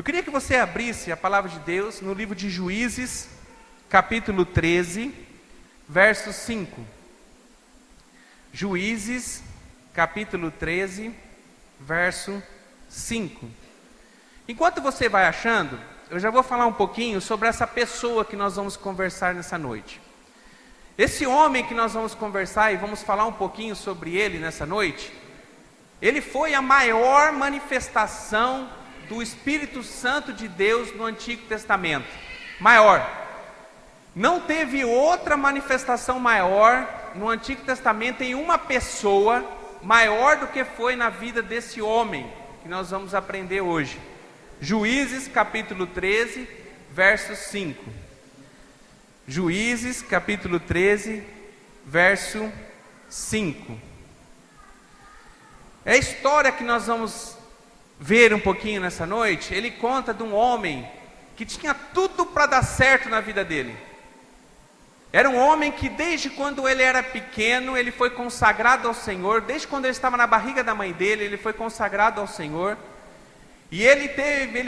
queria que você abrisse a palavra de Deus no livro de Juízes, capítulo 13, verso 5. Juízes, capítulo 13, verso 5. Enquanto você vai achando, eu já vou falar um pouquinho sobre essa pessoa que nós vamos conversar nessa noite. Esse homem que nós vamos conversar e vamos falar um pouquinho sobre ele nessa noite, ele foi a maior manifestação do Espírito Santo de Deus no Antigo Testamento. Maior. Não teve outra manifestação maior no Antigo Testamento em uma pessoa maior do que foi na vida desse homem que nós vamos aprender hoje. Juízes capítulo 13, verso 5. Juízes capítulo 13, verso 5. É a história que nós vamos ver um pouquinho nessa noite. Ele conta de um homem que tinha tudo para dar certo na vida dele. Era um homem que desde quando ele era pequeno, ele foi consagrado ao Senhor. Desde quando ele estava na barriga da mãe dele, ele foi consagrado ao Senhor. E ele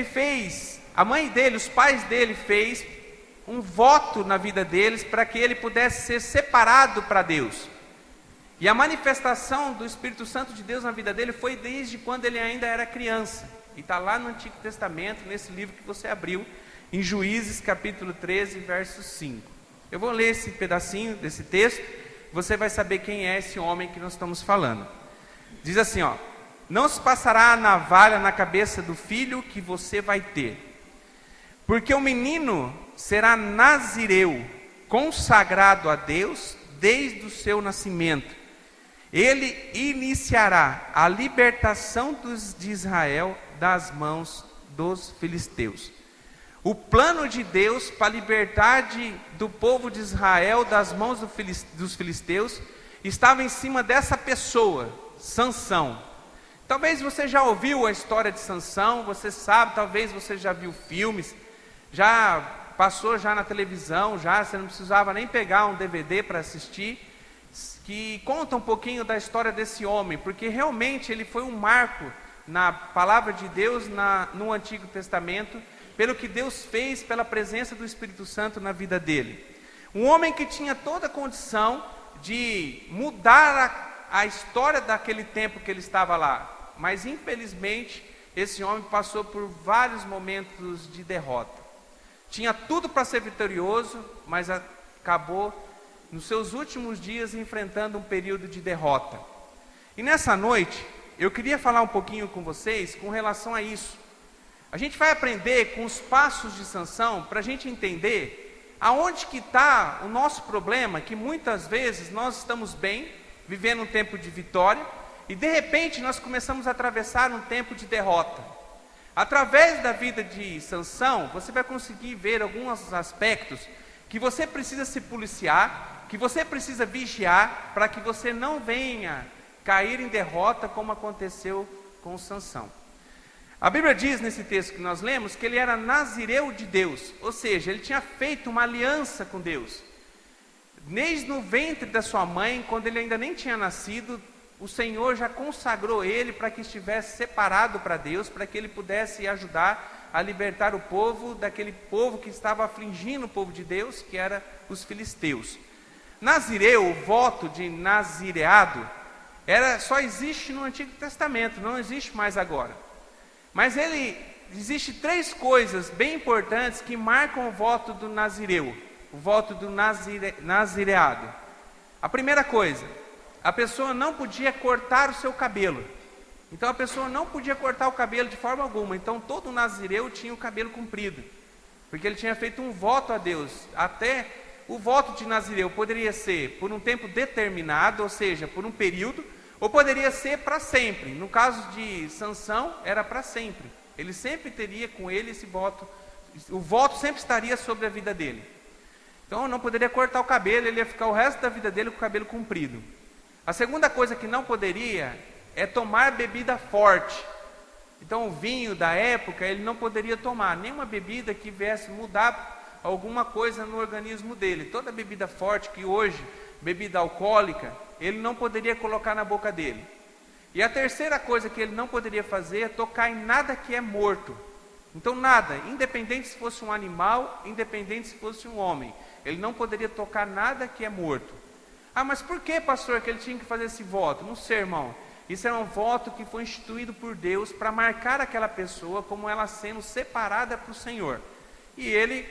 fez, a mãe dele, os pais dele fez um voto na vida deles para que ele pudesse ser separado para Deus. E a manifestação do Espírito Santo de Deus na vida dele foi desde quando ele ainda era criança. E está lá no Antigo Testamento, nesse livro que você abriu, em Juízes capítulo 13, verso 5. Eu vou ler esse pedacinho desse texto, você vai saber quem é esse homem que nós estamos falando. Diz assim, ó: não se passará a navalha na cabeça do filho que você vai ter, porque o menino será nazireu, consagrado a Deus desde o seu nascimento. Ele iniciará a libertação de Israel das mãos dos filisteus. O plano de Deus para libertar do povo de Israel das mãos dos filisteus estava em cima dessa pessoa, Sansão. Talvez você já ouviu a história de Sansão, você sabe, talvez você já viu filmes, já passou já na televisão, você não precisava nem pegar um DVD para assistir, que conta um pouquinho da história desse homem, porque realmente ele foi um marco na palavra de Deus no Antigo Testamento, pelo que Deus fez, pela presença do Espírito Santo na vida dele. Um homem que tinha toda a condição de mudar a história daquele tempo que ele estava lá, mas infelizmente esse homem passou por vários momentos de derrota. Tinha tudo para ser vitorioso, mas acabou nos seus últimos dias enfrentando um período de derrota. E nessa noite, eu queria falar um pouquinho com vocês com relação a isso. A gente vai aprender com os passos de Sansão para a gente entender aonde que está o nosso problema, que muitas vezes nós estamos bem, vivendo um tempo de vitória, e de repente nós começamos a atravessar um tempo de derrota. Através da vida de Sansão, você vai conseguir ver alguns aspectos que você precisa se policiar, que você precisa vigiar, para que você não venha cair em derrota como aconteceu com Sansão. A Bíblia diz nesse texto que nós lemos que ele era nazireu de Deus, ou seja, ele tinha feito uma aliança com Deus. Desde no ventre da sua mãe, quando ele ainda nem tinha nascido, o Senhor já consagrou ele para que estivesse separado para Deus, para que ele pudesse ajudar a libertar o povo daquele povo que estava afligindo o povo de Deus, que era os filisteus. Nazireu, o voto de nazireado, só existe no Antigo Testamento, não existe mais agora. Mas existe três coisas bem importantes que marcam o voto do nazireu, o voto do nazireado. A primeira coisa, a pessoa não podia cortar o seu cabelo. Então a pessoa não podia cortar o cabelo de forma alguma. Então todo nazireu tinha o cabelo comprido, porque ele tinha feito um voto a Deus. Até o voto de nazireu poderia ser por um tempo determinado, ou seja, por um período, ou poderia ser para sempre. No caso de Sansão, era para sempre. Ele sempre teria com ele esse voto. O voto sempre estaria sobre a vida dele. Então não poderia cortar o cabelo, ele ia ficar o resto da vida dele com o cabelo comprido. A segunda coisa que não poderia é tomar bebida forte. Então o vinho da época ele não poderia tomar, nenhuma bebida que viesse mudar alguma coisa no organismo dele. Toda bebida forte que hoje, bebida alcoólica, ele não poderia colocar na boca dele. E a terceira coisa que ele não poderia fazer é tocar em nada que é morto. Então nada, independente se fosse um animal, independente se fosse um homem, ele não poderia tocar nada que é morto. Ah, mas por que, pastor, que ele tinha que fazer esse voto? Não sei, irmão. Isso era um voto que foi instituído por Deus para marcar aquela pessoa como ela sendo separada para o Senhor. E ele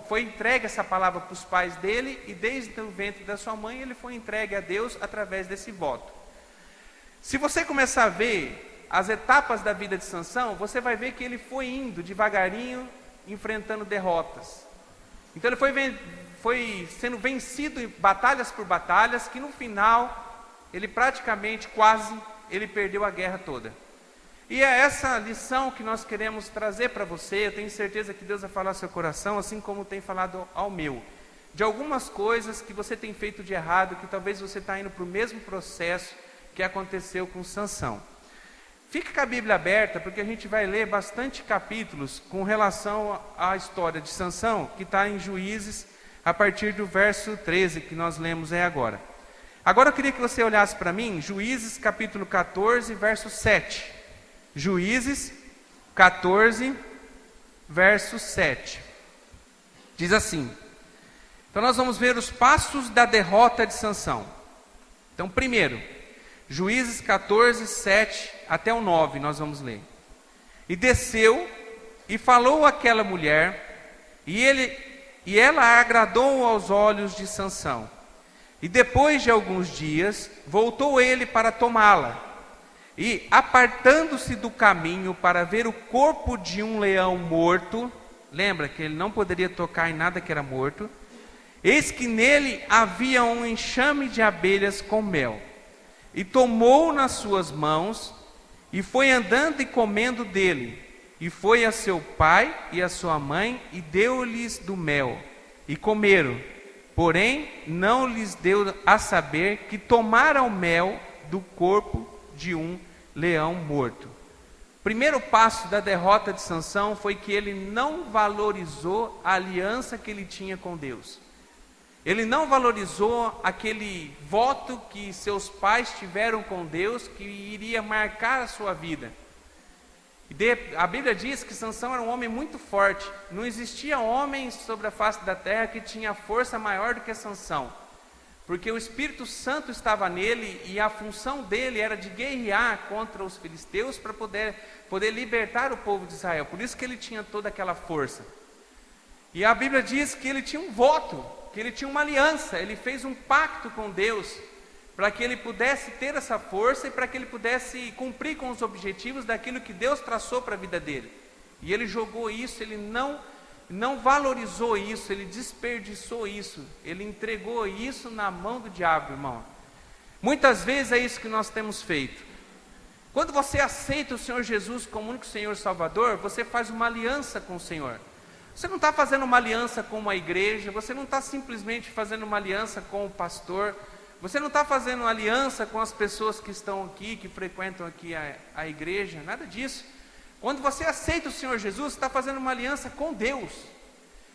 foi entregue essa palavra para os pais dele, e desde o ventre da sua mãe ele foi entregue a Deus através desse voto. Se você começar a ver as etapas da vida de Sansão, você vai ver que ele foi indo devagarinho, enfrentando derrotas. Então ele foi sendo vencido em batalhas por batalhas, que no final, ele praticamente, ele perdeu a guerra toda. E é essa lição que nós queremos trazer para você. Eu tenho certeza que Deus vai falar ao seu coração, assim como tem falado ao meu. De algumas coisas que você tem feito de errado, que talvez você está indo para o mesmo processo que aconteceu com Sansão. Fique com a Bíblia aberta, porque a gente vai ler bastante capítulos com relação à história de Sansão, que está em Juízes, a partir do verso 13, que nós lemos agora. Agora eu queria que você olhasse para mim, Juízes capítulo 14, verso 7. Juízes 14, verso 7. Diz assim. Então nós vamos ver os passos da derrota de Sansão. Então primeiro, Juízes 14, 7 até o 9, nós vamos ler. E desceu e falou àquela mulher, e ela agradou aos olhos de Sansão. E depois de alguns dias, voltou ele para tomá-la. E apartando-se do caminho para ver o corpo de um leão morto, lembra que ele não poderia tocar em nada que era morto, eis que nele havia um enxame de abelhas com mel. E tomou nas suas mãos, e foi andando e comendo dele. E foi a seu pai e a sua mãe, e deu-lhes do mel, e comeram. Porém, não lhes deu a saber que tomaram mel do corpo de um leão morto. O primeiro passo da derrota de Sansão foi que ele não valorizou a aliança que ele tinha com Deus. Ele não valorizou aquele voto que seus pais tiveram com Deus, que iria marcar a sua vida. A Bíblia diz que Sansão era um homem muito forte. Não existia homem sobre a face da terra que tinha força maior do que Sansão. Porque o Espírito Santo estava nele, e a função dele era de guerrear contra os filisteus para poder libertar o povo de Israel. Por isso que ele tinha toda aquela força. E a Bíblia diz que ele tinha um voto, que ele tinha uma aliança. Ele fez um pacto com Deus para que ele pudesse ter essa força e para que ele pudesse cumprir com os objetivos daquilo que Deus traçou para a vida dele. E ele jogou isso, ele não valorizou isso, ele desperdiçou isso, ele entregou isso na mão do diabo, irmão. Muitas vezes é isso que nós temos feito. Quando você aceita o Senhor Jesus como único Senhor e Salvador, você faz uma aliança com o Senhor. Você não está fazendo uma aliança com uma igreja, você não está simplesmente fazendo uma aliança com o pastor, você não está fazendo uma aliança com as pessoas que estão aqui, que frequentam aqui a igreja, nada disso. Quando você aceita o Senhor Jesus, você está fazendo uma aliança com Deus.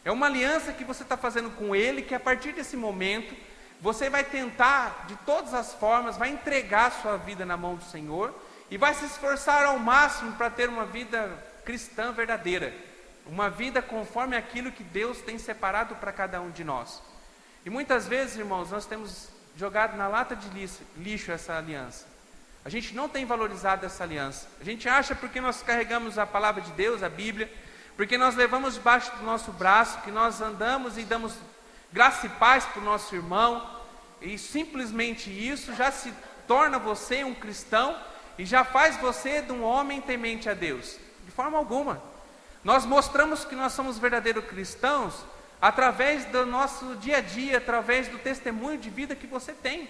É uma aliança que você está fazendo com Ele, que a partir desse momento, você vai tentar, de todas as formas, vai entregar a sua vida na mão do Senhor, e vai se esforçar ao máximo para ter uma vida cristã verdadeira. Uma vida conforme aquilo que Deus tem separado para cada um de nós. E muitas vezes, irmãos, nós temos jogado na lata de lixo essa aliança. A gente não tem valorizado essa aliança. A gente acha, porque nós carregamos a palavra de Deus, a Bíblia, porque nós levamos debaixo do nosso braço, que nós andamos e damos graça e paz para o nosso irmão, e simplesmente isso já se torna você um cristão, e já faz você de um homem temente a Deus. De forma alguma. Nós mostramos que nós somos verdadeiros cristãos através do nosso dia a dia, através do testemunho de vida que você tem.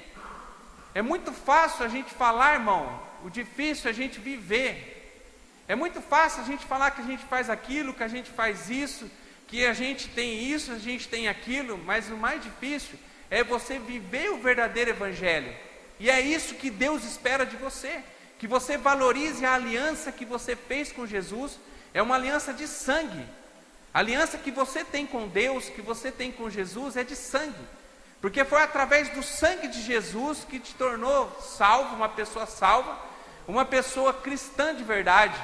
É muito fácil a gente falar, irmão, o difícil é a gente viver. É muito fácil a gente falar que a gente faz aquilo, que a gente faz isso, que a gente tem isso, a gente tem aquilo, mas o mais difícil é você viver o verdadeiro evangelho. E é isso que Deus espera de você, que você valorize a aliança que você fez com Jesus. É uma aliança de sangue. A aliança que você tem com Deus, que você tem com Jesus, é de sangue. Porque foi através do sangue de Jesus que te tornou salvo, uma pessoa salva, uma pessoa cristã de verdade.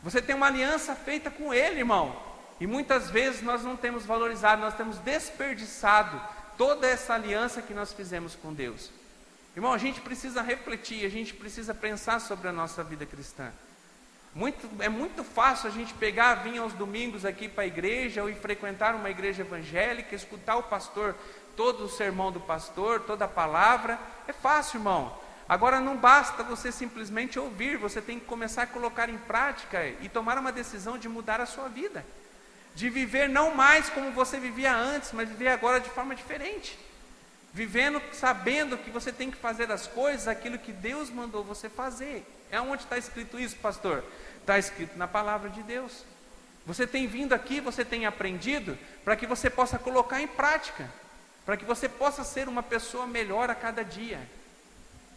Você tem uma aliança feita com Ele, irmão. E muitas vezes nós não temos valorizado, nós temos desperdiçado toda essa aliança que nós fizemos com Deus. Irmão, a gente precisa refletir, a gente precisa pensar sobre a nossa vida cristã. É muito fácil a gente pegar, vir aos domingos aqui para a igreja, ou ir frequentar uma igreja evangélica, escutar o pastor, todo o sermão do pastor, toda a palavra. É fácil, irmão. Agora não basta você simplesmente ouvir, você tem que começar a colocar em prática e tomar uma decisão de mudar a sua vida. De viver não mais como você vivia antes, mas viver agora de forma diferente. Vivendo, sabendo que você tem que fazer as coisas, aquilo que Deus mandou você fazer. É onde está escrito isso, pastor? Está escrito na palavra de Deus. Você tem vindo aqui, você tem aprendido, para que você possa colocar em prática. Para que você possa ser uma pessoa melhor a cada dia.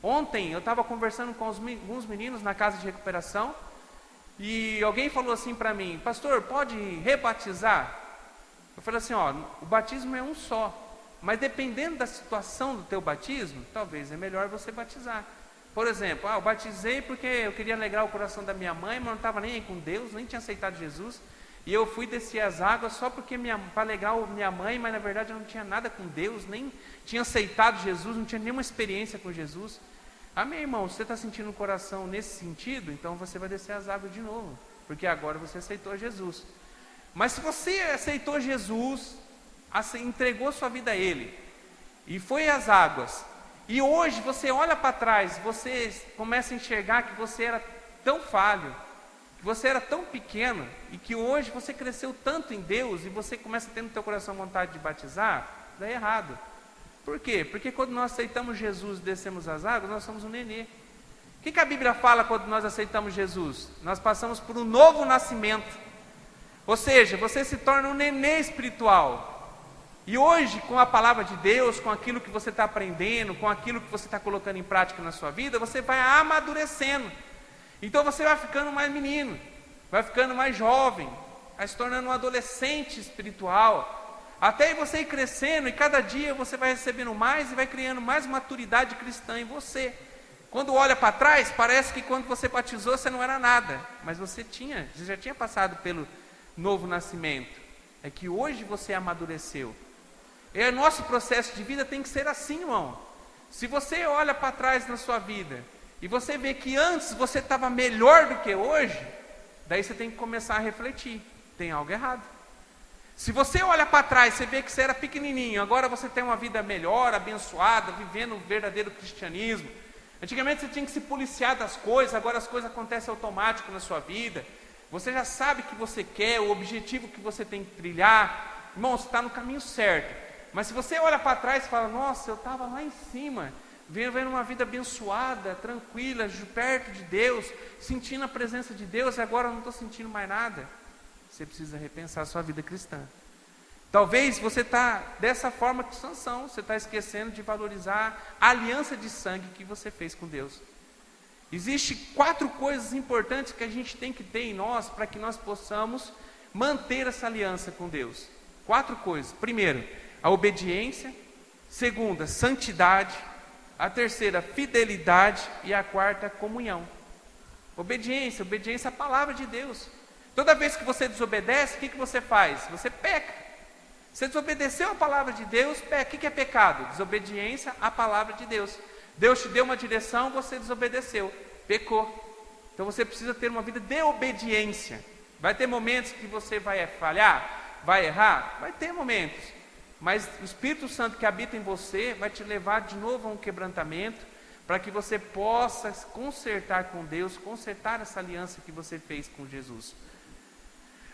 Ontem eu estava conversando com alguns meninos na casa de recuperação, e alguém falou assim para mim: pastor, pode rebatizar? Eu falei assim, o batismo é um só, mas dependendo da situação do teu batismo, talvez é melhor você batizar. Por exemplo, eu batizei porque eu queria alegrar o coração da minha mãe, mas não estava nem aí com Deus, nem tinha aceitado Jesus, e eu fui descer as águas só porque para alegrar minha mãe, mas na verdade eu não tinha nada com Deus, nem tinha aceitado Jesus, não tinha nenhuma experiência com Jesus. Meu irmão, se você está sentindo o coração nesse sentido, então você vai descer as águas de novo, porque agora você aceitou Jesus. Mas se você aceitou Jesus, entregou sua vida a Ele, e foi às águas, e hoje você olha para trás, você começa a enxergar que você era tão falho, que você era tão pequeno, e que hoje você cresceu tanto em Deus, e você começa a ter no teu coração vontade de batizar, dá errado. Por quê? Porque quando nós aceitamos Jesus e descemos as águas, nós somos um nenê. O que a Bíblia fala quando nós aceitamos Jesus? Nós passamos por um novo nascimento. Ou seja, você se torna um nenê espiritual. E hoje, com a palavra de Deus, com aquilo que você está aprendendo, com aquilo que você está colocando em prática na sua vida, você vai amadurecendo. Então você vai ficando mais menino, vai ficando mais jovem, vai se tornando um adolescente espiritual. Até você ir crescendo, e cada dia você vai recebendo mais e vai criando mais maturidade cristã em você. Quando olha para trás, parece que quando você batizou você não era nada, mas você já tinha passado pelo novo nascimento. É que hoje você amadureceu. E o nosso processo de vida tem que ser assim, irmão. Se você olha para trás na sua vida e você vê que antes você estava melhor do que hoje, daí você tem que começar a refletir, tem algo errado. Se você olha para trás, você vê que você era pequenininho, agora você tem uma vida melhor, abençoada, vivendo o verdadeiro cristianismo. Antigamente você tinha que se policiar das coisas, agora as coisas acontecem automático na sua vida. Você já sabe o que você quer, o objetivo que você tem que trilhar. Irmão, você está no caminho certo. Mas se você olha para trás e fala, nossa, eu estava lá em cima, vivendo uma vida abençoada, tranquila, perto de Deus, sentindo a presença de Deus, e agora eu não estou sentindo mais nada. Você precisa repensar a sua vida cristã. Talvez você está dessa forma que Sansão, você está esquecendo de valorizar a aliança de sangue que você fez com Deus. Existem 4 coisas importantes que a gente tem que ter em nós para que nós possamos manter essa aliança com Deus. 4 coisas. Primeiro, a obediência. Segunda, santidade. A terceira, fidelidade. E a quarta, comunhão. Obediência à palavra de Deus. Toda vez que você desobedece, o que você faz? Você peca. Você desobedeceu a palavra de Deus, peca. O que é pecado? Desobediência à palavra de Deus. Deus te deu uma direção, você desobedeceu, pecou. Então você precisa ter uma vida de obediência. Vai ter momentos que você vai falhar, vai errar, vai ter momentos. Mas o Espírito Santo que habita em você vai te levar de novo a um quebrantamento, para que você possa consertar com Deus, consertar essa aliança que você fez com Jesus.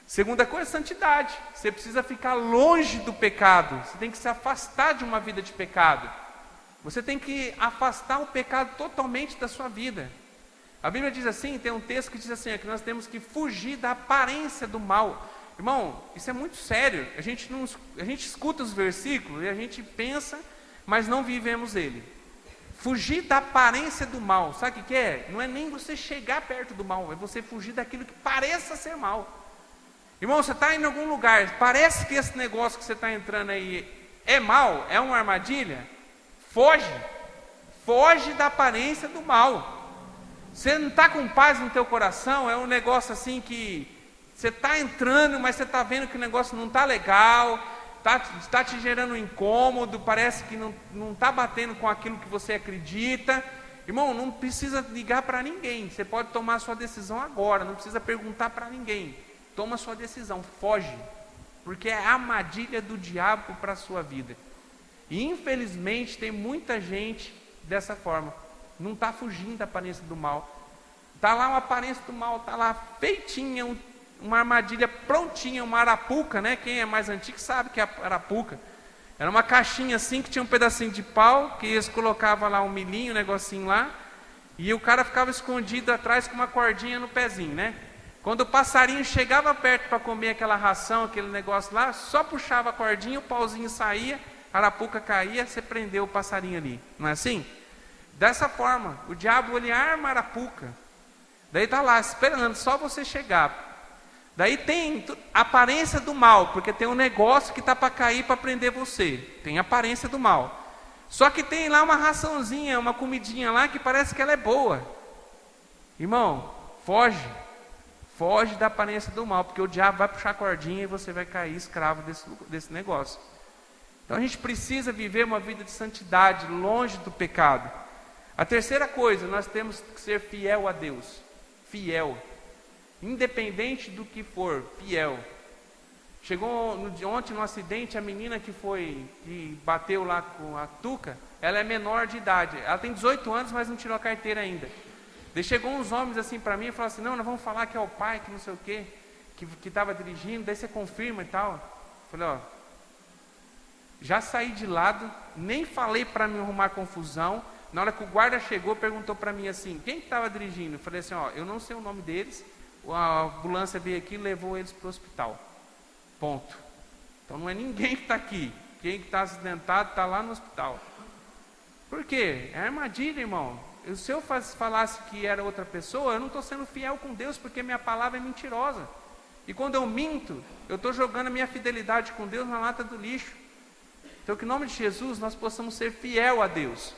Segunda coisa, santidade. Você precisa ficar longe do pecado. Você tem que se afastar de uma vida de pecado. Você tem que afastar o pecado totalmente da sua vida. A Bíblia diz assim, tem um texto que diz assim, que nós temos que fugir da aparência do mal. Irmão, isso é muito sério. A gente escuta os versículos e a gente pensa, mas não vivemos ele. Fugir da aparência do mal. Sabe o que é? Não é nem você chegar perto do mal, é você fugir daquilo que pareça ser mal. Irmão, você está em algum lugar, parece que esse negócio que você está entrando aí é mal, é uma armadilha. Foge da aparência do mal. Você não está com paz no teu coração, é um negócio assim que você está entrando, mas você está vendo que o negócio não está legal, está te gerando um incômodo, parece que não está batendo com aquilo que você acredita. Irmão, não precisa ligar para ninguém, você pode tomar a sua decisão agora, não precisa perguntar para ninguém. Toma a sua decisão, foge, porque é a armadilha do diabo para a sua vida. E infelizmente tem muita gente dessa forma, não está fugindo da aparência do mal. Está lá uma aparência do mal, está lá feitinha, uma armadilha prontinha, uma arapuca, né? Quem é mais antigo sabe que é a arapuca. Era uma caixinha assim que tinha um pedacinho de pau, que eles colocavam lá um milhinho, um negocinho lá, e o cara ficava escondido atrás com uma cordinha no pezinho, né? Quando o passarinho chegava perto para comer aquela ração, aquele negócio lá, só puxava a cordinha, o pauzinho saía, a arapuca caía, você prendeu o passarinho ali. Não é assim? Dessa forma, o diabo ele arma a arapuca. Daí está lá esperando, só você chegar. Daí tem a aparência do mal, porque tem um negócio que está para cair para prender você. Tem a aparência do mal. Só que tem lá uma raçãozinha, uma comidinha lá que parece que ela é boa. Irmão, foge. Foge da aparência do mal, porque o diabo vai puxar a cordinha e você vai cair escravo desse negócio. Então a gente precisa viver uma vida de santidade, longe do pecado. A terceira coisa, nós temos que ser fiel a Deus. Fiel. Independente do que for, fiel. Chegou ontem no acidente, a menina que bateu lá com a Tuca, ela é menor de idade. Ela tem 18 anos, mas não tirou a carteira ainda. Daí chegou uns homens assim para mim e falaram assim, não, nós vamos falar que é o pai, que não sei o quê, que estava dirigindo, daí você confirma e tal. Eu falei, já saí de lado, nem falei para me arrumar confusão. Na hora que o guarda chegou, perguntou para mim assim, quem estava dirigindo? Eu falei assim, eu não sei o nome deles, a ambulância veio aqui e levou eles para o hospital. Ponto. Então não é ninguém que está aqui. Quem está acidentado está lá no hospital. Por quê? É armadilha, irmão. Se eu falasse que era outra pessoa, eu não estou sendo fiel com Deus, porque minha palavra é mentirosa. E quando eu minto, eu estou jogando a minha fidelidade com Deus na lata do lixo. Então que em nome de Jesus nós possamos ser fiel a Deus.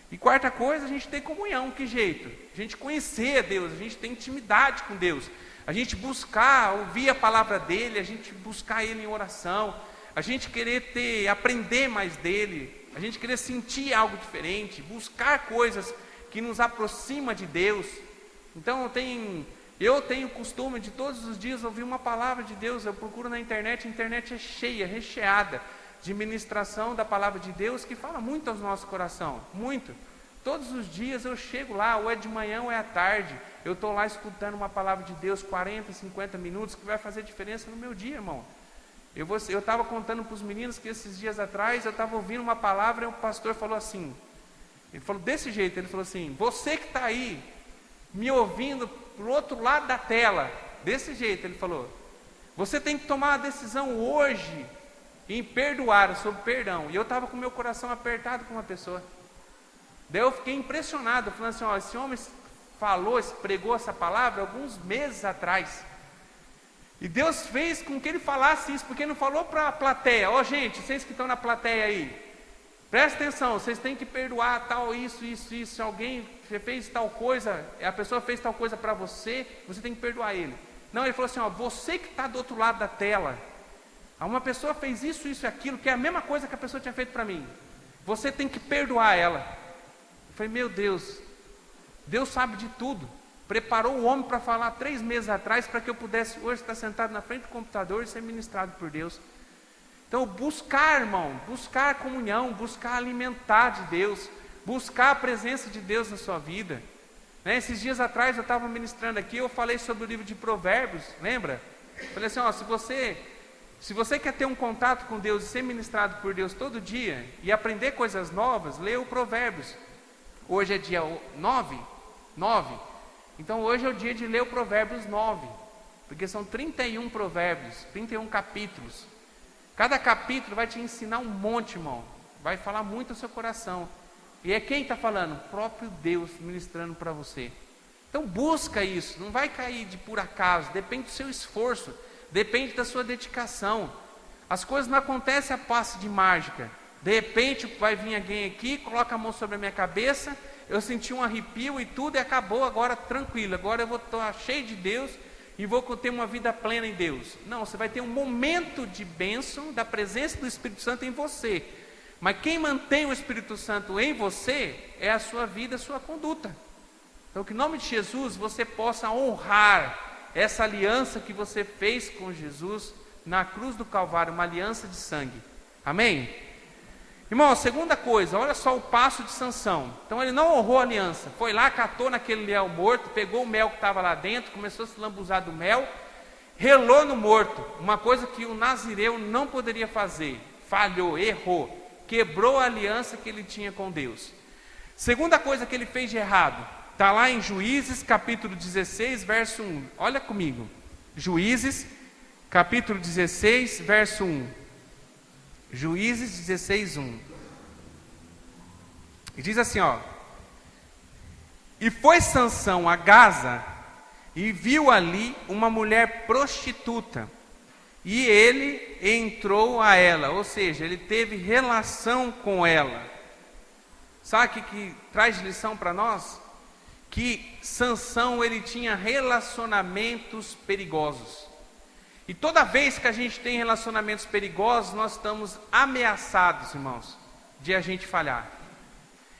E quarta coisa, a gente tem comunhão. Que jeito? A gente conhecer a Deus, a gente tem intimidade com Deus, a gente buscar, ouvir a palavra dEle, a gente buscar Ele em oração, a gente querer aprender mais dEle, a gente querer sentir algo diferente, buscar coisas que nos aproxima de Deus. Então eu tenho o costume de todos os dias ouvir uma palavra de Deus. Eu procuro na internet, a internet é cheia, recheada de ministração da palavra de Deus, que fala muito aos nossos corações, muito. Todos os dias eu chego lá, ou é de manhã ou é à tarde, eu estou lá escutando uma palavra de Deus, 40, 50 minutos, que vai fazer diferença no meu dia, irmão. Eu estava contando para os meninos que esses dias atrás, eu estava ouvindo uma palavra e o pastor falou assim, ele falou desse jeito, ele falou assim, você que está aí, me ouvindo para o outro lado da tela, desse jeito, ele falou, você tem que tomar uma decisão hoje, em perdoar, sobre perdão. E eu estava com o meu coração apertado com uma pessoa. Daí eu fiquei impressionado, falando assim, esse homem pregou essa palavra alguns meses atrás. E Deus fez com que ele falasse isso, porque ele não falou para a plateia, gente, vocês que estão na plateia aí, presta atenção, vocês têm que perdoar tal, isso, se alguém fez tal coisa, a pessoa fez tal coisa para você, você tem que perdoar ele. Não, ele falou assim, você que está do outro lado da tela, uma pessoa fez isso e aquilo, que é a mesma coisa que a pessoa tinha feito para mim. Você tem que perdoar ela. Eu falei, meu Deus, Deus sabe de tudo. Preparou o homem para falar 3 meses atrás, para que eu pudesse hoje estar sentado na frente do computador e ser ministrado por Deus. Então buscar, irmão, buscar comunhão, buscar alimentar de Deus, buscar a presença de Deus na sua vida. Esses dias atrás eu estava ministrando aqui, eu falei sobre o livro de Provérbios, lembra? Falei assim, se você quer ter um contato com Deus e ser ministrado por Deus todo dia e aprender coisas novas, leia o Provérbios. Hoje é dia 9. Então hoje é o dia de ler o Provérbios 9, porque são 31 provérbios, 31 capítulos. Cada capítulo vai te ensinar um monte, irmão. Vai falar muito ao seu coração. E é quem está falando? O próprio Deus ministrando para você. Então busca isso, não vai cair de por acaso, depende do seu esforço. Depende da sua dedicação. As coisas não acontecem a passe de mágica. De repente vai vir alguém aqui, coloca a mão sobre a minha cabeça eu senti um arrepio e tudo, e acabou, agora tranquilo, agora eu vou estar cheio de Deus e vou ter uma vida plena em Deus. Não, você vai ter um momento de bênção da presença do Espírito Santo em você. Mas quem mantém o Espírito Santo em você é a sua vida, a sua conduta. Então, que em nome de Jesus você possa honrar essa aliança que você fez com Jesus na cruz do Calvário, uma aliança de sangue. Amém? Irmão, a segunda coisa, olha só o passo de Sansão. Então ele não honrou a aliança, foi lá, catou naquele leão morto, pegou o mel que estava lá dentro, começou a se lambuzar do mel, relou no morto, uma coisa que o nazireu não poderia fazer, falhou, errou, quebrou a aliança que ele tinha com Deus. Segunda coisa que ele fez de errado, está lá em Juízes capítulo 16, verso 1, olha comigo, Juízes capítulo 16, verso 1. Juízes 16, 1. E diz assim, ó: e foi Sansão a Gaza, e viu ali uma mulher prostituta, e ele entrou a ela, ou seja, ele teve relação com ela. Sabe o que traz de lição para nós? Que Sansão, ele tinha relacionamentos perigosos. E toda vez que a gente tem relacionamentos perigosos, nós estamos ameaçados, irmãos, de a gente falhar.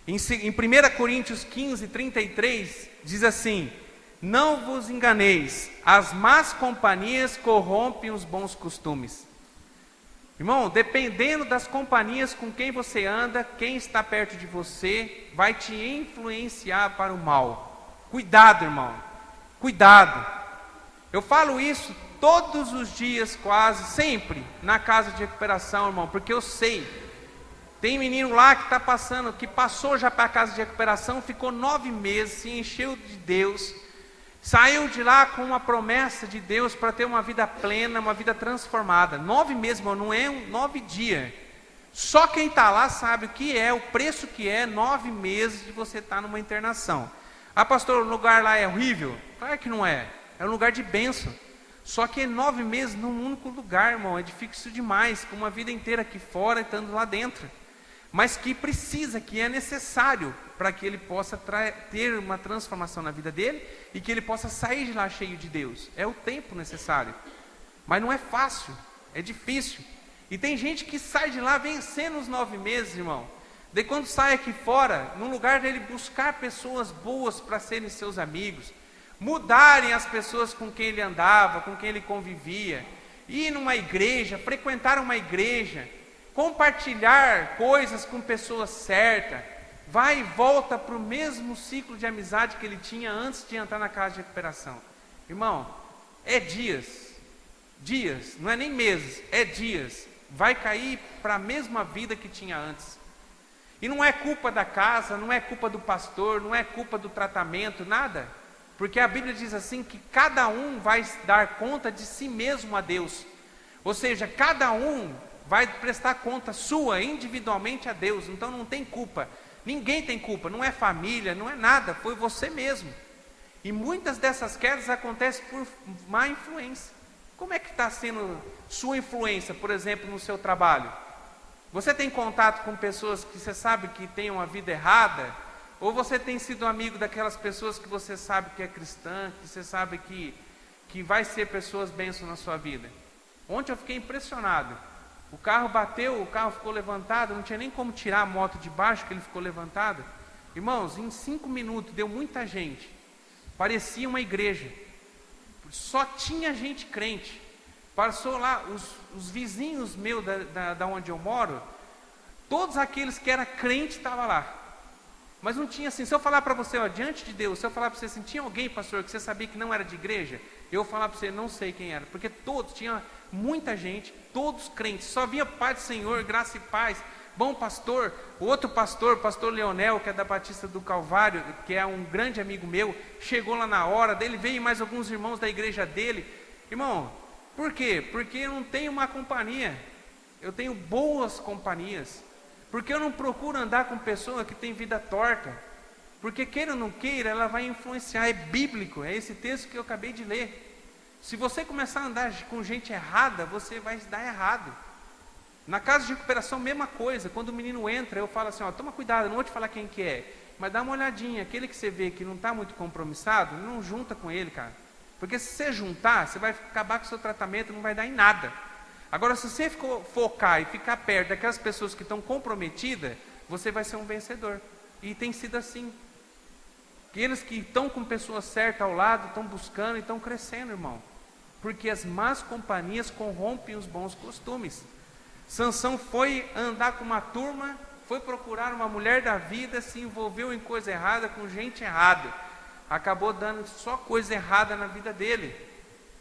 Em 1 Coríntios 15, 33, diz assim: não vos enganeis, as más companhias corrompem os bons costumes. Irmão, dependendo das companhias com quem você anda, quem está perto de você, vai te influenciar para o mal. Cuidado, irmão, cuidado. Eu falo isso todos os dias, quase sempre, na casa de recuperação, irmão, porque eu sei, tem menino lá que está passando, que passou já para a casa de recuperação, ficou 9 meses, se encheu de Deus, saiu de lá com uma promessa de Deus para ter uma vida plena, uma vida transformada. 9 meses, irmão, não é 9 dias. Só quem está lá sabe o que é, o preço que é 9 meses de você estar numa internação. Ah, pastor, o lugar lá é horrível? Claro que não é, é um lugar de bênção. Só que é 9 meses num único lugar, irmão, é difícil demais, com uma vida inteira aqui fora e estando lá dentro. Mas que precisa, que é necessário para que ele possa ter uma transformação na vida dele e que ele possa sair de lá cheio de Deus. É o tempo necessário. Mas não é fácil, é difícil. E tem gente que sai de lá vencendo os 9 meses, irmão. Daí quando sai aqui fora, no lugar dele buscar pessoas boas para serem seus amigos, mudarem as pessoas com quem ele andava, com quem ele convivia, ir numa igreja, frequentar uma igreja, compartilhar coisas com pessoas certas, vai e volta para o mesmo ciclo de amizade que ele tinha antes de entrar na casa de recuperação. Irmão, é dias, não é nem meses, é dias, vai cair para a mesma vida que tinha antes. E não é culpa da casa, não é culpa do pastor, não é culpa do tratamento, nada. Porque a Bíblia diz assim que cada um vai dar conta de si mesmo a Deus. Ou seja, cada um vai prestar conta sua individualmente a Deus. Então não tem culpa. Ninguém tem culpa, não é família, não é nada, foi você mesmo. E muitas dessas quedas acontecem por má influência. Como é que está sendo sua influência, por exemplo, no seu trabalho? Você tem contato com pessoas que você sabe que têm uma vida errada? Ou você tem sido amigo daquelas pessoas que você sabe que é cristã, que você sabe que vai ser pessoas bênçãos na sua vida? Ontem eu fiquei impressionado. O carro bateu, o carro ficou levantado, não tinha nem como tirar a moto de baixo, que ele ficou levantado. Irmãos, em 5 minutos deu muita gente. Parecia uma igreja. Só tinha gente crente. Passou lá, os vizinhos meus da onde eu moro, todos aqueles que eram crentes estavam lá. Mas não tinha assim, se eu falar para você, ó, diante de Deus, se eu falar para você assim, tinha alguém, pastor, que você sabia que não era de igreja? Eu vou falar para você, não sei quem era, porque todos, tinha muita gente, todos crentes, só vinha paz do Senhor, graça e paz, bom pastor, o outro pastor, pastor Leonel, que é da Batista do Calvário, que é um grande amigo meu, chegou lá na hora dele, veio mais alguns irmãos da igreja dele. Irmão, por quê? Porque eu não tenho uma companhia, eu tenho boas companhias. Porque eu não procuro andar com pessoa que tem vida torta. Porque queira ou não queira, ela vai influenciar. É bíblico, é esse texto que eu acabei de ler. Se você começar a andar com gente errada, você vai se dar errado. Na casa de recuperação, mesma coisa. Quando o menino entra, eu falo assim, ó, toma cuidado, eu não vou te falar quem que é. mas dá uma olhadinha, aquele que você vê que não está muito compromissado, não junta com ele, cara. Porque se você juntar, você vai acabar com o seu tratamento, não vai dar em nada. Agora, se você focar e ficar perto daquelas pessoas que estão comprometidas, você vai ser um vencedor. E tem sido assim. Aqueles que estão com pessoas certas ao lado, estão buscando e estão crescendo, irmão. Porque as más companhias corrompem os bons costumes. Sansão foi andar com uma turma, foi procurar uma mulher da vida, se envolveu em coisa errada, com gente errada. Acabou dando só coisa errada na vida dele.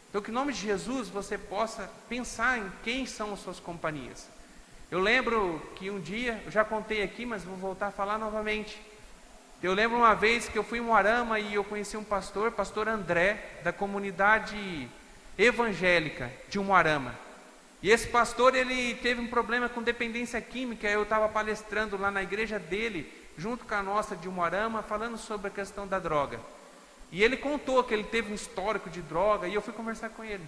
Então, que em nome de Jesus você possa pensar em quem são as suas companhias. Eu lembro que um dia, eu já contei aqui, mas vou voltar a falar novamente. Eu lembro uma vez que eu fui em Umuarama e eu conheci um pastor, pastor André, da comunidade evangélica de Umuarama. E esse pastor, ele teve um problema com dependência química. Eu estava palestrando lá na igreja dele, junto com a nossa de Umuarama, falando sobre a questão da droga. E ele contou que ele teve um histórico de droga, e eu fui conversar com ele.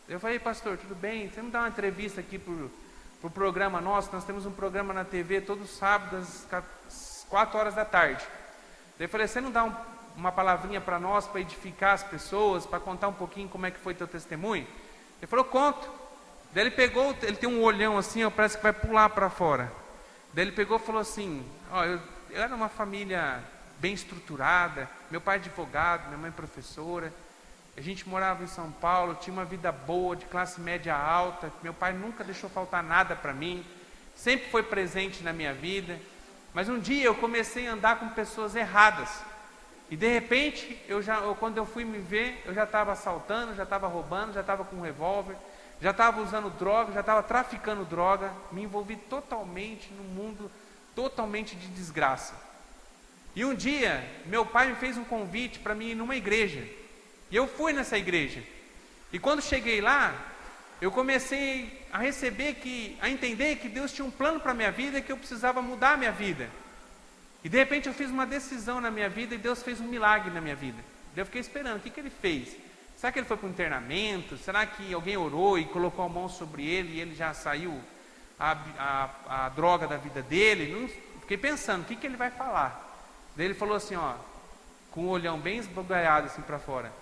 Eu falei: pastor, tudo bem? Você me dá uma entrevista aqui para o programa nosso? Nós temos um programa na TV todo sábado, às 4 horas da tarde. Daí eu falei: você não dá uma palavrinha para nós, para edificar as pessoas, para contar um pouquinho como é que foi teu testemunho? Ele falou: conto. Daí ele pegou, ele tem um olhão assim, parece que vai pular para fora. Daí ele pegou e falou assim: eu era uma família bem estruturada, meu pai advogado, minha mãe professora, a gente morava em São Paulo, tinha uma vida boa, de classe média alta, meu pai nunca deixou faltar nada para mim, sempre foi presente na minha vida, mas um dia eu comecei a andar com pessoas erradas, e de repente, quando eu fui me ver, eu já estava assaltando, já estava roubando, já estava com um revólver, já estava usando droga, já estava traficando droga, me envolvi totalmente num mundo totalmente de desgraça. E um dia, meu pai me fez um convite para mim ir numa igreja. E eu fui nessa igreja. E quando cheguei lá, eu comecei a a entender que Deus tinha um plano para a minha vida e que eu precisava mudar a minha vida. E de repente eu fiz uma decisão na minha vida e Deus fez um milagre na minha vida. Eu fiquei esperando, o que ele fez? Será que ele foi para um internamento? Será que alguém orou e colocou a mão sobre ele e ele já saiu a droga da vida dele? Não, fiquei pensando, o que ele vai falar? Daí ele falou assim, com o olhão bem esbugalhado assim para fora.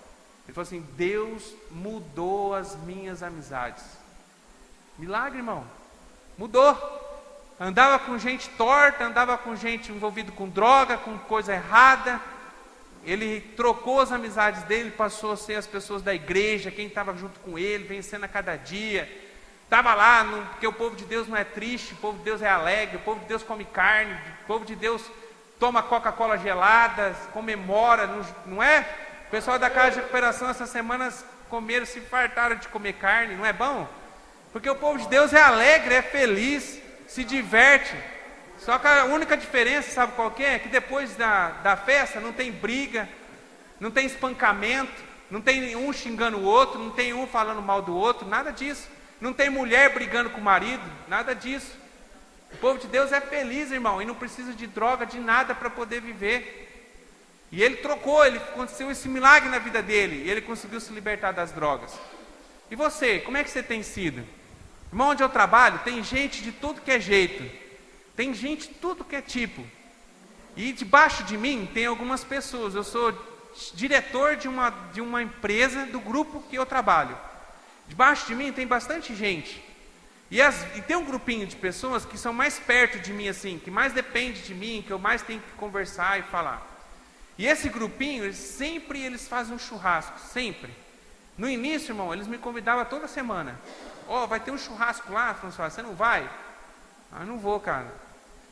Ele falou assim: Deus mudou as minhas amizades. Milagre, irmão. Mudou. Andava com gente torta, andava com gente envolvida com droga, com coisa errada. Ele trocou as amizades dele, passou a ser as pessoas da igreja, quem estava junto com ele, vencendo a cada dia. Estava lá, porque o povo de Deus não é triste, o povo de Deus é alegre, o povo de Deus come carne, o povo de Deus toma Coca-Cola gelada, comemora, não é? O pessoal da Casa de Recuperação essas semanas se fartaram de comer carne, não é bom? Porque o povo de Deus é alegre, é feliz, se diverte. Só que a única diferença, sabe qual que é? Que depois da festa não tem briga, não tem espancamento, não tem um xingando o outro, não tem um falando mal do outro, nada disso. Não tem mulher brigando com o marido, nada disso. O povo de Deus é feliz, irmão, e não precisa de droga, de nada para poder viver. E ele aconteceu esse milagre na vida dele, e ele conseguiu se libertar das drogas. E você, como é que você tem sido? Irmão, onde eu trabalho, tem gente de tudo que é jeito, tem gente de tudo que é tipo. E debaixo de mim tem algumas pessoas, eu sou diretor de uma empresa do grupo que eu trabalho. Debaixo de mim tem bastante gente. E tem um grupinho de pessoas que são mais perto de mim, assim, que mais depende de mim, que eu mais tenho que conversar e falar. E esse grupinho, eles fazem um churrasco, sempre. No início, irmão, eles me convidavam toda semana. Vai ter um churrasco lá, François, você não vai? Eu não vou, cara.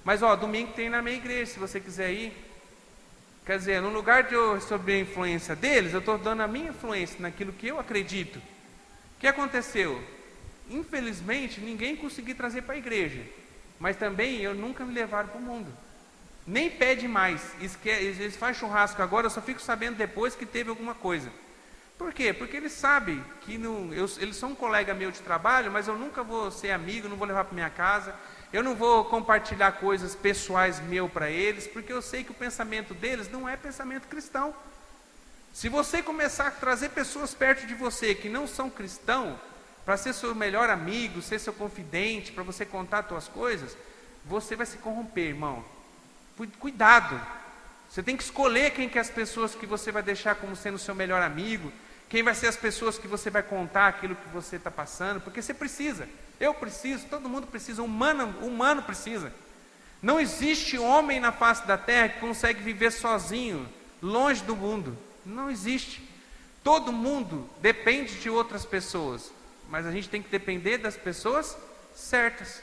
Mas domingo tem na minha igreja, se você quiser ir. Quer dizer, no lugar de eu sob a influência deles, eu estou dando a minha influência naquilo que eu acredito. O que aconteceu? Infelizmente, ninguém conseguiu trazer para a igreja. Mas também, eu nunca me levaram para o mundo. Nem pede mais. Eles fazem churrasco agora, eu só fico sabendo depois que teve alguma coisa. Por quê? Porque eles sabem que eles são um colega meu de trabalho, mas eu nunca vou ser amigo, não vou levar para minha casa. Eu não vou compartilhar coisas pessoais meu para eles, porque eu sei que o pensamento deles não é pensamento cristão. Se você começar a trazer pessoas perto de você que não são cristãos, para ser seu melhor amigo, ser seu confidente, para você contar as suas coisas, você vai se corromper, irmão. Cuidado. Você tem que escolher quem que é as pessoas que você vai deixar como sendo seu melhor amigo, quem vai ser as pessoas que você vai contar aquilo que você está passando, porque você precisa, eu preciso, todo mundo precisa, humano precisa. Não existe homem na face da terra que consegue viver sozinho, longe do mundo. Não existe. Todo mundo depende de outras pessoas, mas a gente tem que depender das pessoas certas.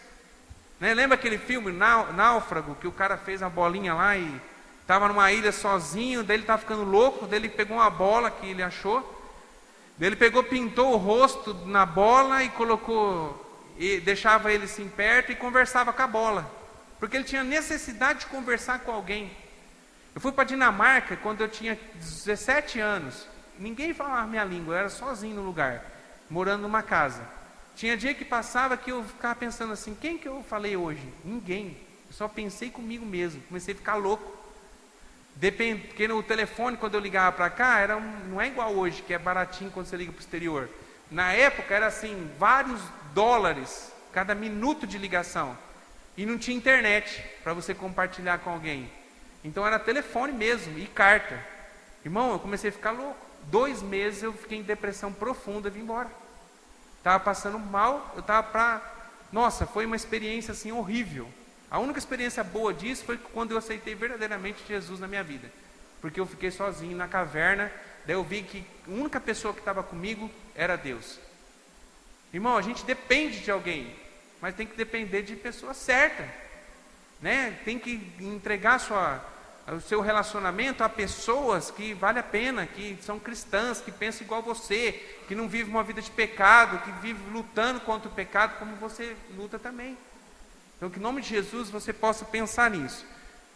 Né? Lembra aquele filme Náufrago, que o cara fez a bolinha lá e estava numa ilha sozinho, daí ele estava ficando louco, daí ele pegou uma bola que ele achou, daí ele pegou, pintou o rosto na bola e colocou, e deixava ele assim perto e conversava com a bola. Porque ele tinha necessidade de conversar com alguém. Eu fui para a Dinamarca quando eu tinha 17 anos. Ninguém falava minha língua, eu era sozinho no lugar, morando numa casa. Tinha dia que passava que eu ficava pensando assim, quem que eu falei hoje? Ninguém. Eu só pensei comigo mesmo, comecei a ficar louco. Porque no telefone, quando eu ligava para cá, não é igual hoje, que é baratinho quando você liga para o exterior. Na época era assim, vários dólares cada minuto de ligação. E não tinha internet para você compartilhar com alguém. Então era telefone mesmo e carta. Irmão, eu comecei a ficar louco. 2 meses eu fiquei em depressão profunda e vim embora. Estava passando mal, Nossa, foi uma experiência assim horrível. A única experiência boa disso foi quando eu aceitei verdadeiramente Jesus na minha vida. Porque eu fiquei sozinho na caverna, daí eu vi que a única pessoa que estava comigo era Deus. Irmão, a gente depende de alguém. Mas tem que depender de pessoa certa, né? Tem que entregar o seu relacionamento a pessoas que vale a pena, que são cristãs, que pensam igual você, que não vivem uma vida de pecado, que vivem lutando contra o pecado como você luta também. Então que em nome de Jesus você possa pensar nisso.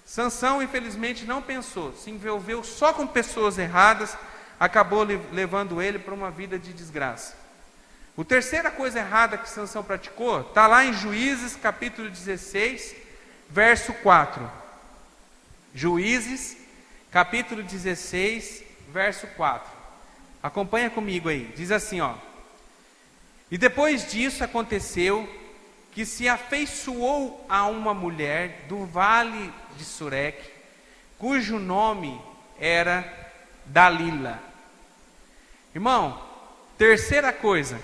Sansão infelizmente não pensou, se envolveu só com pessoas erradas, acabou levando ele para uma vida de desgraça. A terceira coisa errada que Sansão praticou, está lá em Juízes capítulo 16, verso 4. Juízes, capítulo 16, verso 4. Acompanha comigo aí, diz assim, ó. E depois disso aconteceu que se afeiçoou a uma mulher do vale de Sureque, cujo nome era Dalila. Irmão, terceira coisa.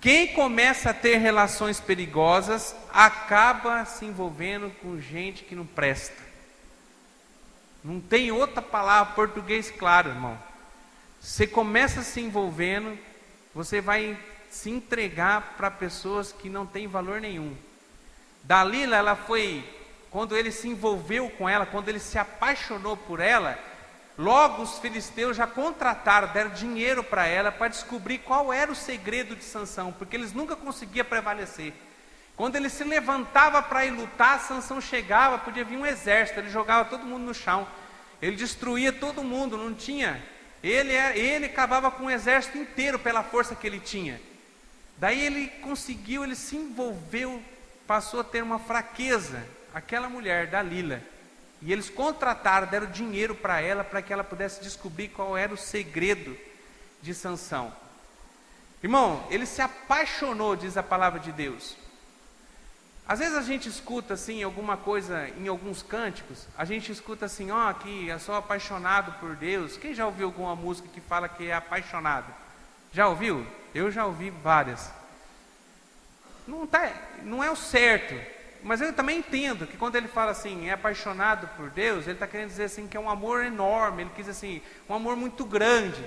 Quem começa a ter relações perigosas acaba se envolvendo com gente que não presta. Não tem outra palavra português claro, irmão. Você começa se envolvendo, você vai se entregar para pessoas que não têm valor nenhum. Dalila, ela foi, quando ele se envolveu com ela, quando ele se apaixonou por ela, logo os filisteus já contrataram, deram dinheiro para ela para descobrir qual era o segredo de Sansão, porque eles nunca conseguiam prevalecer. Quando ele se levantava para ir lutar, Sansão chegava, podia vir um exército, ele jogava todo mundo no chão, ele destruía todo mundo, não tinha. Ele acabava com um exército inteiro pela força que ele tinha. Daí ele conseguiu, ele se envolveu, passou a ter uma fraqueza, aquela mulher, Dalila. E eles contrataram, deram dinheiro para que ela pudesse descobrir qual era o segredo de Sansão. Irmão, ele se apaixonou, diz a palavra de Deus. Às vezes a gente escuta assim, alguma coisa, em alguns cânticos, a gente escuta assim, que eu sou apaixonado por Deus. Quem já ouviu alguma música que fala que é apaixonado? Já ouviu? Eu já ouvi várias. Não é o certo. Mas eu também entendo que quando ele fala assim, é apaixonado por Deus, ele está querendo dizer assim que é um amor enorme, ele quis assim, um amor muito grande.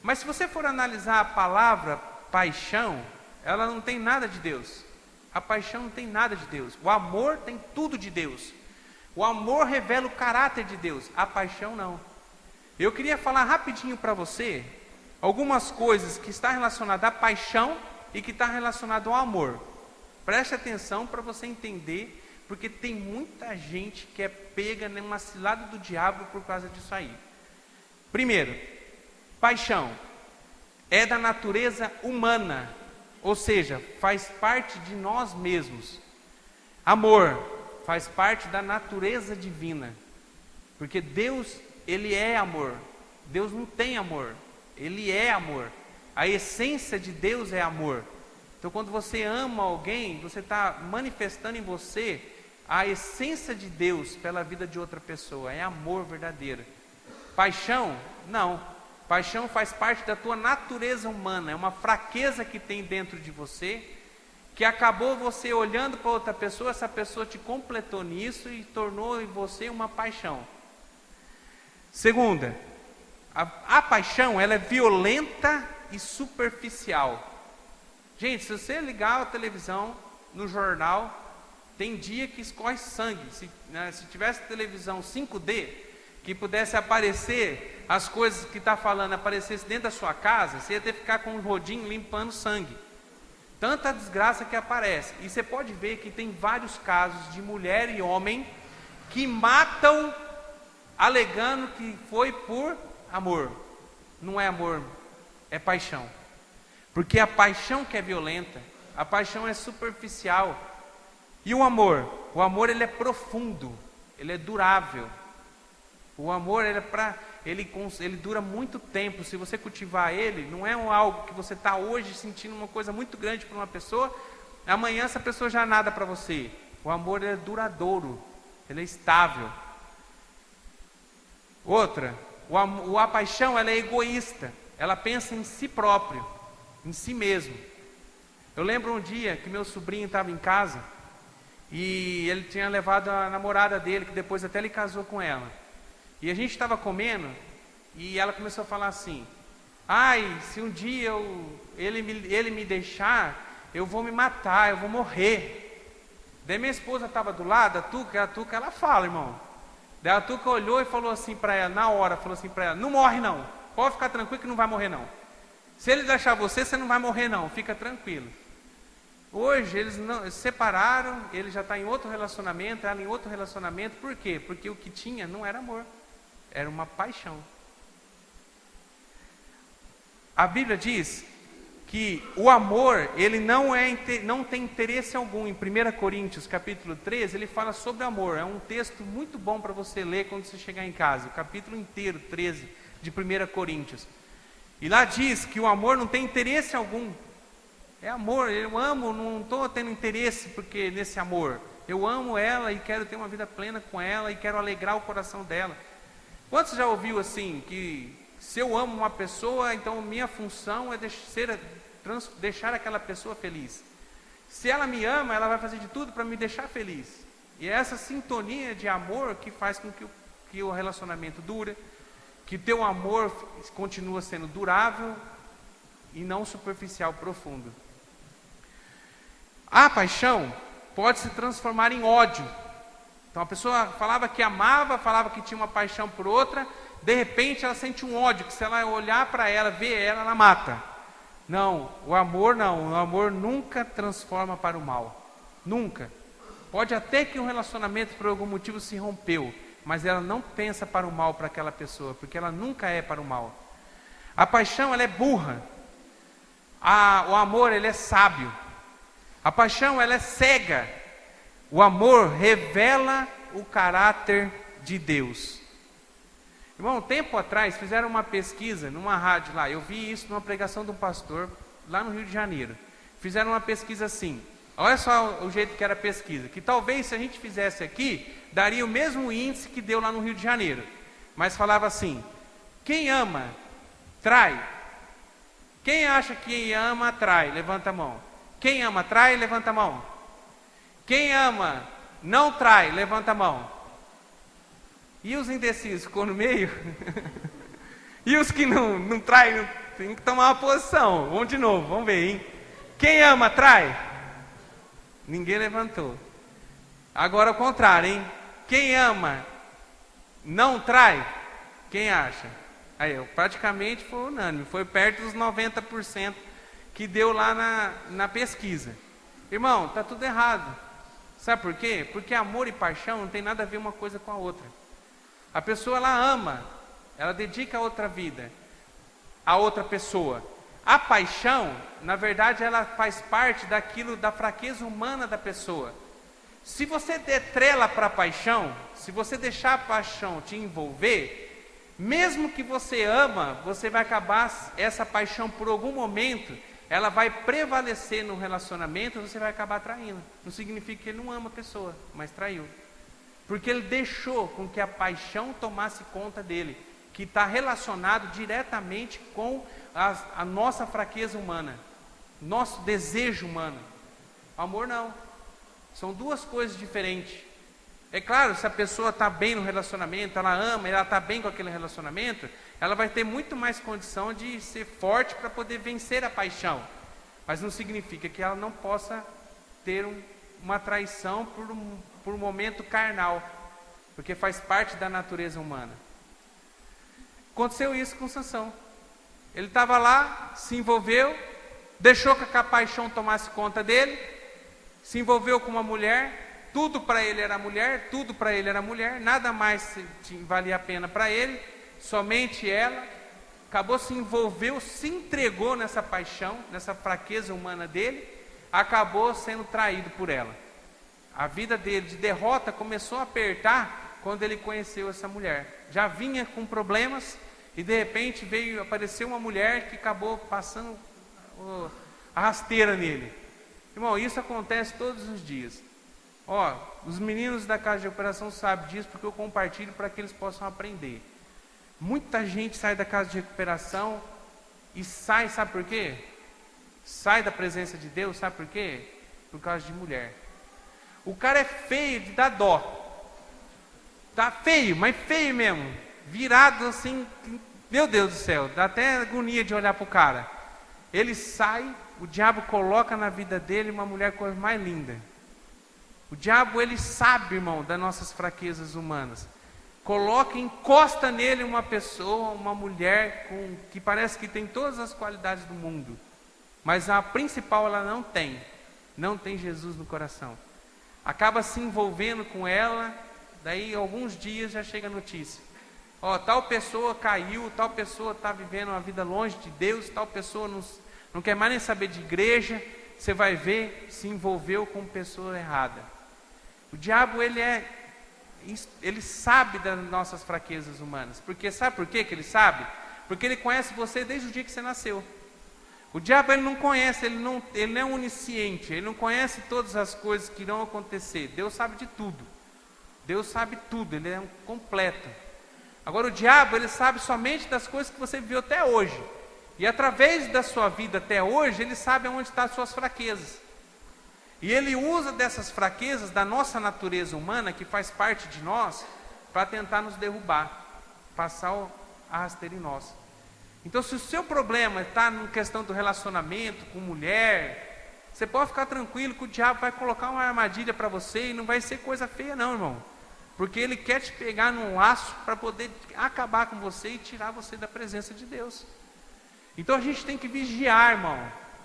Mas se você for analisar a palavra paixão, ela não tem nada de Deus. A paixão não tem nada de Deus. O amor tem tudo de Deus. O amor revela o caráter de Deus, a paixão não. Eu queria falar rapidinho para você algumas coisas que estão relacionadas à paixão e que estão relacionadas ao amor. Preste atenção para você entender, porque tem muita gente que é pega numa cilada do diabo por causa disso aí. Primeiro, paixão é da natureza humana, ou seja, faz parte de nós mesmos. Amor faz parte da natureza divina, porque Deus, Ele é amor. Deus não tem amor, Ele é amor. A essência de Deus é amor. Então quando você ama alguém, você está manifestando em você a essência de Deus pela vida de outra pessoa, é amor verdadeiro. Paixão, não. Paixão faz parte da tua natureza humana, é uma fraqueza que tem dentro de você, que acabou você olhando para outra pessoa, essa pessoa te completou nisso e tornou em você uma paixão. Segunda, a paixão, ela é violenta e superficial. Gente, se você ligar a televisão, no jornal, tem dia que escorre sangue. Se tivesse televisão 5D, que pudesse aparecer as coisas que está falando, aparecesse dentro da sua casa, você ia ter que ficar com um rodinho limpando sangue. Tanta desgraça que aparece. E você pode ver que tem vários casos de mulher e homem que matam alegando que foi por amor. Não é amor, é paixão. Porque a paixão que é violenta, a paixão é superficial. E o amor ele é profundo, ele é durável. O amor ele dura muito tempo. Se você cultivar ele, não é algo que você está hoje sentindo uma coisa muito grande para uma pessoa, amanhã essa pessoa já nada para você. O amor é duradouro, ele é estável. Outra, a paixão ela é egoísta, ela pensa em si próprio, em si mesmo. Eu lembro um dia que meu sobrinho estava em casa e ele tinha levado a namorada dele, que depois até ele casou com ela. E a gente estava comendo e ela começou a falar assim: ai, se um dia ele me deixar, eu vou me matar, eu vou morrer. Daí minha esposa estava do lado, a Tuca ela fala, irmão. Daí a Tuca olhou e falou assim para ela, na hora, falou assim para ela: não morre não, pode ficar tranquilo que não vai morrer não. Se ele deixar você não vai morrer não, fica tranquilo. Hoje eles se separaram, ele já está em outro relacionamento, ela em outro relacionamento. Por quê? Porque o que tinha não era amor, era uma paixão. A Bíblia diz que o amor, ele não tem interesse algum. Em 1 Coríntios capítulo 13, ele fala sobre amor. É um texto muito bom para você ler quando você chegar em casa. O capítulo inteiro, 13, de 1 Coríntios. E lá diz que o amor não tem interesse algum. É amor, eu amo, não estou tendo interesse porque nesse amor. Eu amo ela e quero ter uma vida plena com ela e quero alegrar o coração dela. Quantos já ouviu assim, que se eu amo uma pessoa, então minha função é deixar aquela pessoa feliz. Se ela me ama, ela vai fazer de tudo para me deixar feliz. E é essa sintonia de amor que faz com que o relacionamento dure, que teu amor continua sendo durável e não superficial, profundo. A paixão pode se transformar em ódio. Então a pessoa falava que amava, falava que tinha uma paixão por outra, de repente ela sente um ódio, que se ela olhar para ela, ver ela mata. Não, o amor nunca transforma para o mal. Nunca. Pode até que um relacionamento por algum motivo se rompeu, mas ela não pensa para o mal para aquela pessoa, porque ela nunca é para o mal. A paixão ela é burra. O amor ele é sábio. A paixão ela é cega. O amor revela o caráter de Deus. Irmão, um tempo atrás fizeram uma pesquisa numa rádio lá. Eu vi isso numa pregação de um pastor lá no Rio de Janeiro. Fizeram uma pesquisa assim. Olha só o jeito que era a pesquisa. Que talvez se a gente fizesse aqui, daria o mesmo índice que deu lá no Rio de Janeiro. Mas falava assim: quem ama, trai. Quem acha que ama, trai? Levanta a mão. Quem ama, trai? Levanta a mão. Quem ama, não trai? Levanta a mão. E os indecisos ficou no meio? E os que não traem, tem que tomar uma posição. Vamos de novo, vamos ver, hein? Quem ama, trai? Ninguém levantou. Agora ao contrário, hein? Quem ama, não trai? Quem acha? Aí, praticamente foi unânime, foi perto dos 90% que deu lá na pesquisa. Irmão, está tudo errado. Sabe por quê? Porque amor e paixão não tem nada a ver uma coisa com a outra. A pessoa ela ama, ela dedica a outra vida, a outra pessoa. A paixão, na verdade, ela faz parte da fraqueza humana da pessoa. Se você der trela para a paixão, se você deixar a paixão te envolver, mesmo que você ama, você vai acabar essa paixão por algum momento ela vai prevalecer no relacionamento, você vai acabar traindo. Não significa que ele não ama a pessoa, mas traiu. Porque ele deixou com que a paixão tomasse conta dele, que está relacionado diretamente com a nossa fraqueza humana, nosso desejo humano. O amor não. São duas coisas diferentes. É claro, se a pessoa está bem no relacionamento, ela ama, ela está bem com aquele relacionamento, ela vai ter muito mais condição de ser forte para poder vencer a paixão. Mas não significa que ela não possa ter uma traição por um momento carnal, porque faz parte da natureza humana. Aconteceu isso com Sansão. Ele estava lá, se envolveu, deixou que a paixão tomasse conta dele, se envolveu com uma mulher. Tudo para ele era mulher, tudo para ele era mulher, nada mais valia a pena para ele, somente ela. Acabou, se envolveu, se entregou nessa paixão, nessa fraqueza humana dele, acabou sendo traído por ela. A vida dele de derrota começou a apertar quando ele conheceu essa mulher. Já vinha com problemas e de repente apareceu uma mulher que acabou passando a rasteira nele. Irmão, isso acontece todos os dias. Os meninos da casa de recuperação sabem disso, porque eu compartilho para que eles possam aprender. Muita gente sai da casa de recuperação e sai, sabe por quê? Sai da presença de Deus, sabe por quê? Por causa de mulher. O cara é feio de dar dó. Tá feio, mas feio mesmo. Virado assim, meu Deus do céu, dá até agonia de olhar para o cara. Ele sai, o diabo coloca na vida dele uma mulher coisa mais linda. O diabo, ele sabe, irmão, das nossas fraquezas humanas. Encosta nele uma pessoa, uma mulher que parece que tem todas as qualidades do mundo, mas a principal ela não tem Jesus no coração. Acaba se envolvendo com ela, daí alguns dias já chega a notícia. Tal pessoa caiu, tal pessoa está vivendo uma vida longe de Deus, tal pessoa não quer mais nem saber de igreja. Você vai ver, se envolveu com pessoa errada. O diabo, ele sabe das nossas fraquezas humanas. Sabe por quê que ele sabe? Porque ele conhece você desde o dia que você nasceu. O diabo, ele não conhece, ele não é onisciente, ele não conhece todas as coisas que irão acontecer. Deus sabe de tudo. Deus sabe tudo, ele é completo. Agora o diabo, ele sabe somente das coisas que você viveu até hoje. E através da sua vida até hoje, ele sabe onde estão as suas fraquezas. E ele usa dessas fraquezas da nossa natureza humana, que faz parte de nós, para tentar nos derrubar, passar a rasteira em nós. Então, se o seu problema está na questão do relacionamento com mulher, você pode ficar tranquilo que o diabo vai colocar uma armadilha para você e não vai ser coisa feia não, irmão. Porque ele quer te pegar num laço para poder acabar com você e tirar você da presença de Deus. Então a gente tem que vigiar, irmão,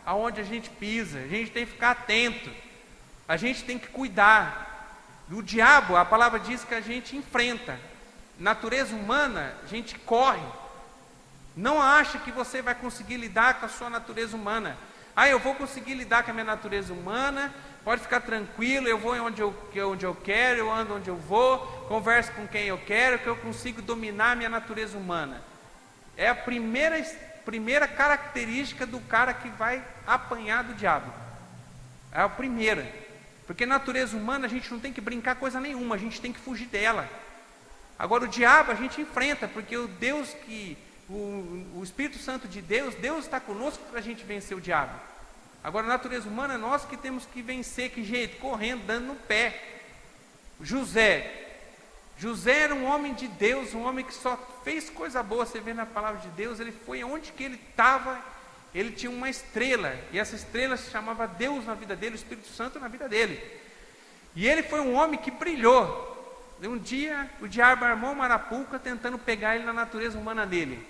aonde a gente pisa, a gente tem que ficar atento, a gente tem que cuidar. O diabo, a palavra diz que a gente enfrenta. Natureza humana, a gente corre. Não acha que você vai conseguir lidar com a sua natureza humana. Eu vou conseguir lidar com a minha natureza humana, pode ficar tranquilo, eu vou onde eu quero, eu ando onde eu vou, converso com quem eu quero, que eu consigo dominar a minha natureza humana. É a primeira característica do cara que vai apanhar do diabo. É a primeira. Porque natureza humana a gente não tem que brincar coisa nenhuma, a gente tem que fugir dela. Agora o diabo a gente enfrenta, porque o Espírito Santo de Deus está conosco para a gente vencer o diabo. Agora a natureza humana é nós que temos que vencer. Que jeito? Correndo, dando no pé. José era um homem de Deus, um homem que só fez coisa boa. Você vê na palavra de Deus, ele foi onde que ele estava, ele tinha uma estrela, e essa estrela se chamava Deus na vida dele, o Espírito Santo na vida dele. E ele foi um homem que brilhou. Um dia o diabo armou uma arapuca tentando pegar ele na natureza humana dele,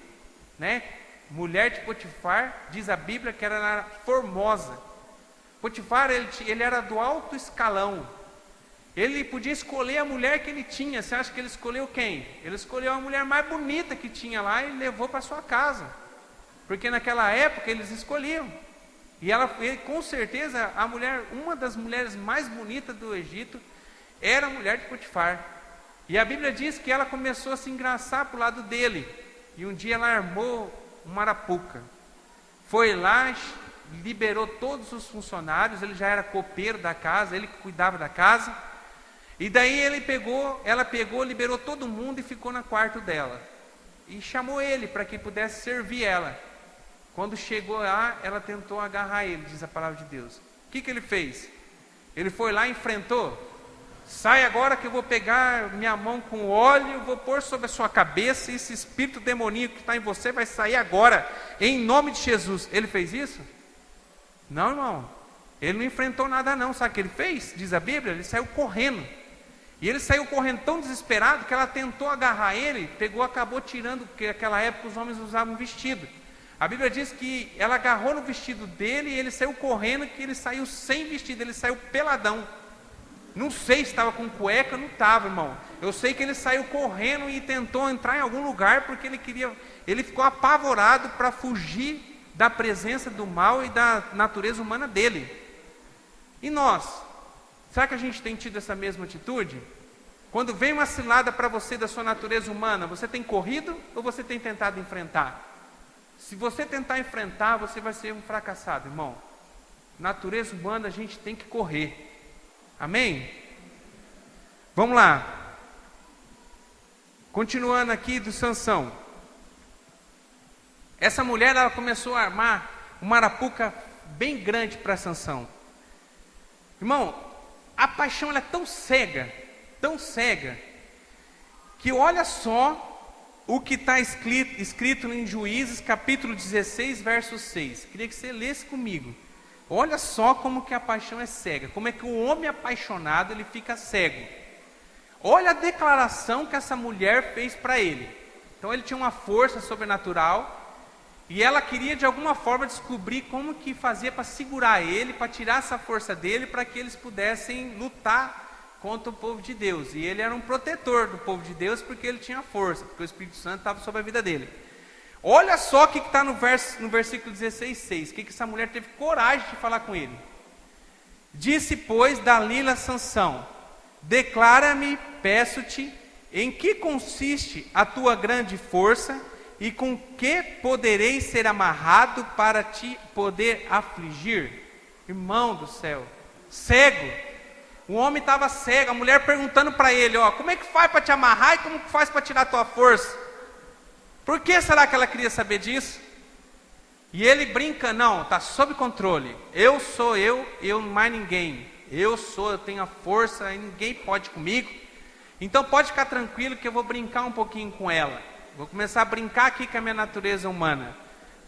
né? Mulher de Potifar, diz a Bíblia que era formosa. Potifar, ele era do alto escalão. Ele podia escolher a mulher que ele tinha. Você acha que ele escolheu quem? Ele escolheu a mulher mais bonita que tinha lá e levou para sua casa. Porque naquela época eles escolhiam. E com certeza, uma das mulheres mais bonitas do Egito era a mulher de Potifar. E a Bíblia diz que ela começou a se engraçar para o lado dele. E um dia ela armou uma arapuca. Foi lá, liberou todos os funcionários, ele já era copeiro da casa, ele que cuidava da casa. E daí ela pegou, liberou todo mundo e ficou no quarto dela. E chamou ele para que pudesse servir ela. Quando chegou lá, ela tentou agarrar ele, diz a palavra de Deus. O que ele fez? Ele foi lá e enfrentou. Sai agora que eu vou pegar minha mão com óleo, vou pôr sobre a sua cabeça, e esse espírito demoníaco que está em você vai sair agora, em nome de Jesus. Ele fez isso? Não, irmão. Ele não enfrentou nada não. Sabe o que ele fez? Diz a Bíblia, ele saiu correndo. E ele saiu correndo tão desesperado que ela tentou agarrar ele, acabou tirando, porque naquela época os homens usavam vestido. A Bíblia diz que ela agarrou no vestido dele e ele saiu correndo, que ele saiu sem vestido, ele saiu peladão. Não sei se estava com cueca, não estava, irmão. Eu sei que ele saiu correndo e tentou entrar em algum lugar, porque ele ficou apavorado para fugir da presença do mal e da natureza humana dele. E nós? Será que a gente tem tido essa mesma atitude? Quando vem uma cilada para você da sua natureza humana, você tem corrido ou você tem tentado enfrentar? Se você tentar enfrentar, você vai ser um fracassado, irmão. Natureza humana, a gente tem que correr. Amém? Vamos lá. Continuando aqui do Sansão. Essa mulher, ela começou a armar uma arapuca bem grande para Sansão. Irmão, a paixão ela é tão cega, que olha só o que está escrito em Juízes, capítulo 16, verso 6. Queria que você lesse comigo. Olha só como que a paixão é cega. Como é que o homem apaixonado, ele fica cego. Olha a declaração que essa mulher fez para ele. Então ele tinha uma força sobrenatural. E ela queria de alguma forma descobrir como que fazia para segurar ele, para tirar essa força dele, para que eles pudessem lutar contra o povo de Deus. E ele era um protetor do povo de Deus, porque ele tinha força, porque o Espírito Santo estava sobre a vida dele. Olha só o que está no versículo 16:6. O que essa mulher teve coragem de falar com ele. Disse, pois, Dalila a Sansão: declara-me, peço-te, em que consiste a tua grande força, e com que poderei ser amarrado para te poder afligir? Irmão do céu, cego. O homem estava cego, a mulher perguntando para ele, como é que faz para te amarrar e como que faz para tirar a tua força? Por que será que ela queria saber disso? E ele brinca, não, está sob controle. Eu sou eu mais ninguém. Eu tenho a força e ninguém pode comigo. Então pode ficar tranquilo que eu vou brincar um pouquinho com ela. Vou começar a brincar aqui com a minha natureza humana.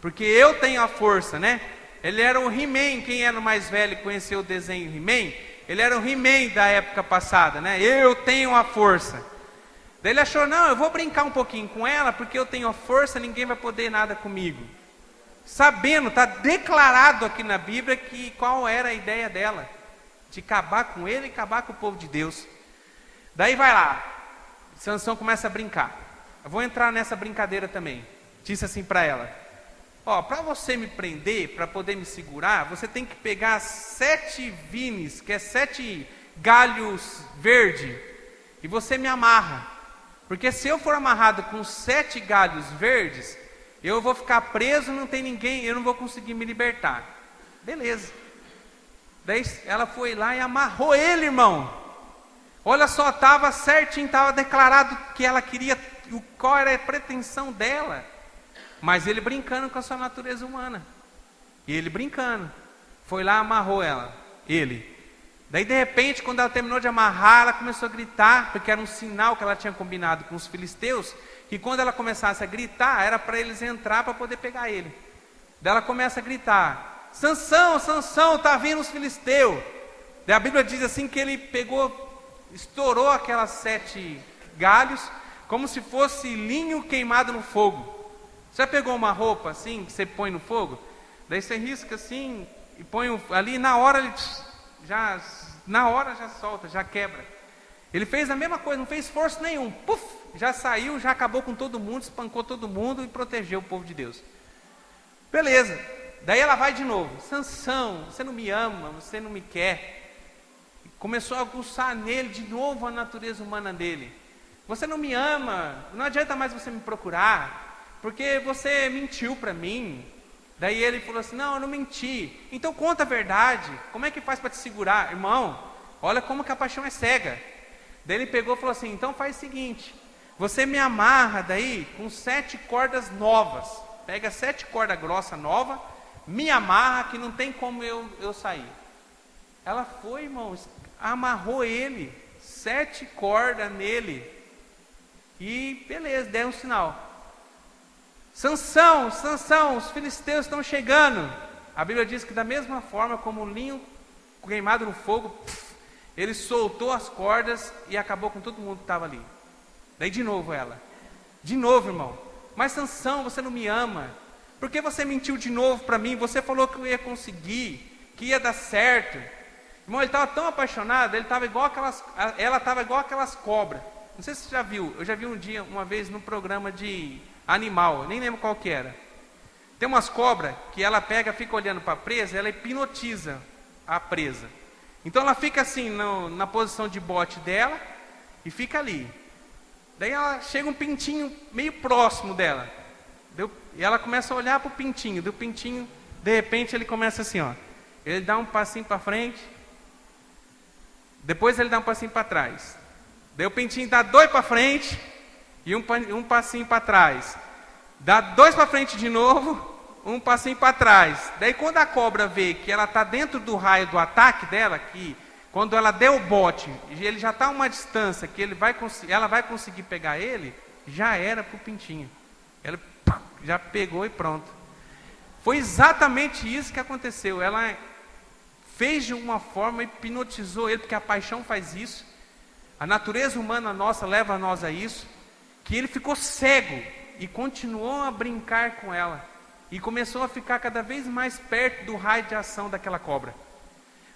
Porque eu tenho a força, né? Ele era o He-Man, quem era o mais velho e conheceu o desenho He-Man? Ele era o He-Man da época passada, né? Eu tenho a força. Daí ele achou, não, eu vou brincar um pouquinho com ela, porque eu tenho a força, ninguém vai poder nada comigo. Sabendo, está declarado aqui na Bíblia qual era a ideia dela. De acabar com ele e acabar com o povo de Deus. Daí vai lá, Sansão começa a brincar. Eu vou entrar nessa brincadeira também. Disse assim para ela: para você me prender, para poder me segurar, você tem que pegar 7 vines, que é 7 galhos verdes, e você me amarra. Porque se eu for amarrado com 7 galhos verdes, eu vou ficar preso, não tem ninguém, eu não vou conseguir me libertar. Beleza. Daí ela foi lá e amarrou ele, irmão. Olha só, estava certinho, estava declarado que ela queria, qual era a pretensão dela. Mas ele brincando com a sua natureza humana. E ele brincando. Foi lá e amarrou ele. Daí de repente, quando ela terminou de amarrar, ela começou a gritar, porque era um sinal que ela tinha combinado com os filisteus, que quando ela começasse a gritar, era para eles entrar para poder pegar ele. Daí ela começa a gritar: Sansão, Sansão, está vindo os filisteus. Daí a Bíblia diz assim que ele estourou aquelas 7 galhos, como se fosse linho queimado no fogo. Você já pegou uma roupa assim, que você põe no fogo? Daí você risca assim, e põe ali, na hora ele já solta, já quebra. Ele fez a mesma coisa, não fez esforço nenhum. Puf, já saiu, já acabou com todo mundo, espancou todo mundo e protegeu o povo de Deus. Beleza. Daí ela vai de novo: Sansão, você não me ama, você não me quer. Começou a aguçar nele de novo a natureza humana dele. Você não me ama, não adianta mais você me procurar, porque você mentiu para mim. Daí ele falou assim, não, eu não menti. Então conta a verdade. Como é que faz para te segurar? Irmão, olha como que a paixão é cega. Daí ele pegou e falou assim, então faz o seguinte, você me amarra daí com 7 cordas novas. Pega 7 cordas grossas novas, me amarra que não tem como eu sair. Ela foi, irmãos, amarrou ele, 7 cordas nele. E beleza, deu um sinal. Sansão, Sansão, os filisteus estão chegando. A Bíblia diz que da mesma forma como o linho queimado no fogo, ele soltou as cordas e acabou com todo mundo que estava ali. Daí de novo ela. De novo, irmão. Mas Sansão, você não me ama. Por que você mentiu de novo para mim? Você falou que eu ia conseguir, que ia dar certo. Irmão, ele estava tão apaixonado, ela estava igual aquelas cobras. Não sei se você já viu, eu já vi uma vez num programa de animal, eu nem lembro qual que era. Tem umas cobras que ela pega, fica olhando para a presa, ela hipnotiza a presa. Então ela fica assim, na posição de bote dela, e fica ali. Daí ela chega um pintinho meio próximo dela. E ela começa a olhar para o pintinho. Do pintinho, de repente ele começa assim, ó. Ele dá um passinho para frente. Depois ele dá um passinho para trás. Daí o pintinho dá 2 para frente e um passinho para trás. Dá 2 para frente de novo, um passinho para trás. Daí quando a cobra vê que ela está dentro do raio do ataque dela, que quando ela der o bote, ele já está a uma distância que ela vai conseguir pegar ele, já era para o pintinho. Ela já pegou e pronto. Foi exatamente isso que aconteceu. Ela fez de uma forma, hipnotizou ele, porque a paixão faz isso. A natureza humana nossa leva nós a isso, que ele ficou cego e continuou a brincar com ela. E começou a ficar cada vez mais perto do raio de ação daquela cobra.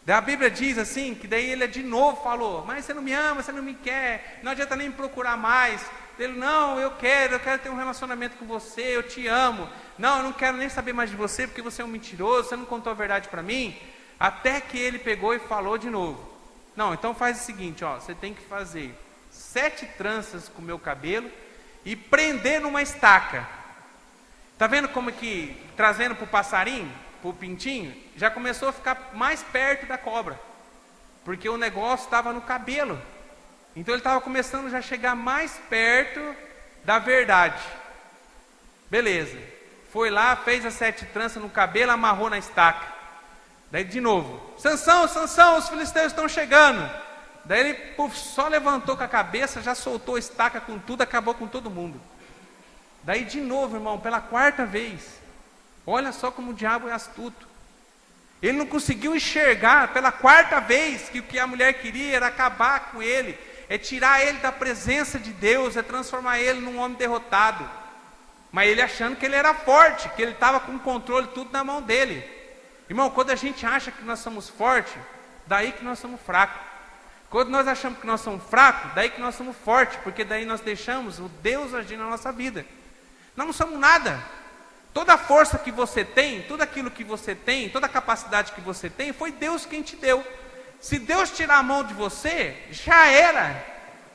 Daí a Bíblia diz assim, que daí ele de novo falou, mas você não me ama, você não me quer, não adianta nem me procurar mais. Ele, não, eu quero ter um relacionamento com você, eu te amo. Não, eu não quero nem saber mais de você, porque você é um mentiroso, você não contou a verdade para mim. Até que ele pegou e falou de novo. Não, então faz o seguinte, ó, você tem que fazer 7 tranças com o meu cabelo e prender numa estaca. Tá vendo como que, trazendo para o passarinho, para o pintinho, já começou a ficar mais perto da cobra. Porque o negócio estava no cabelo. Então ele estava começando já a chegar mais perto da verdade. Beleza. Foi lá, fez as 7 tranças no cabelo, amarrou na estaca. Daí de novo, Sansão, Sansão, os filisteus estão chegando. Daí ele só levantou com a cabeça, já soltou a estaca com tudo, acabou com todo mundo. Daí de novo, irmão, pela 4ª vez. Olha só como o diabo é astuto. Ele não conseguiu enxergar pela 4ª vez que o que a mulher queria era acabar com ele, é tirar ele da presença de Deus, é transformar ele num homem derrotado. Mas ele achando que ele era forte, que ele estava com o controle tudo na mão dele. Irmão, quando a gente acha que nós somos fortes, daí que nós somos fracos. Quando nós achamos que nós somos fracos, daí que nós somos fortes, porque daí nós deixamos o Deus agir na nossa vida. Nós não somos nada. Toda a força que você tem, tudo aquilo que você tem, toda a capacidade que você tem, foi Deus quem te deu. Se Deus tirar a mão de você, já era.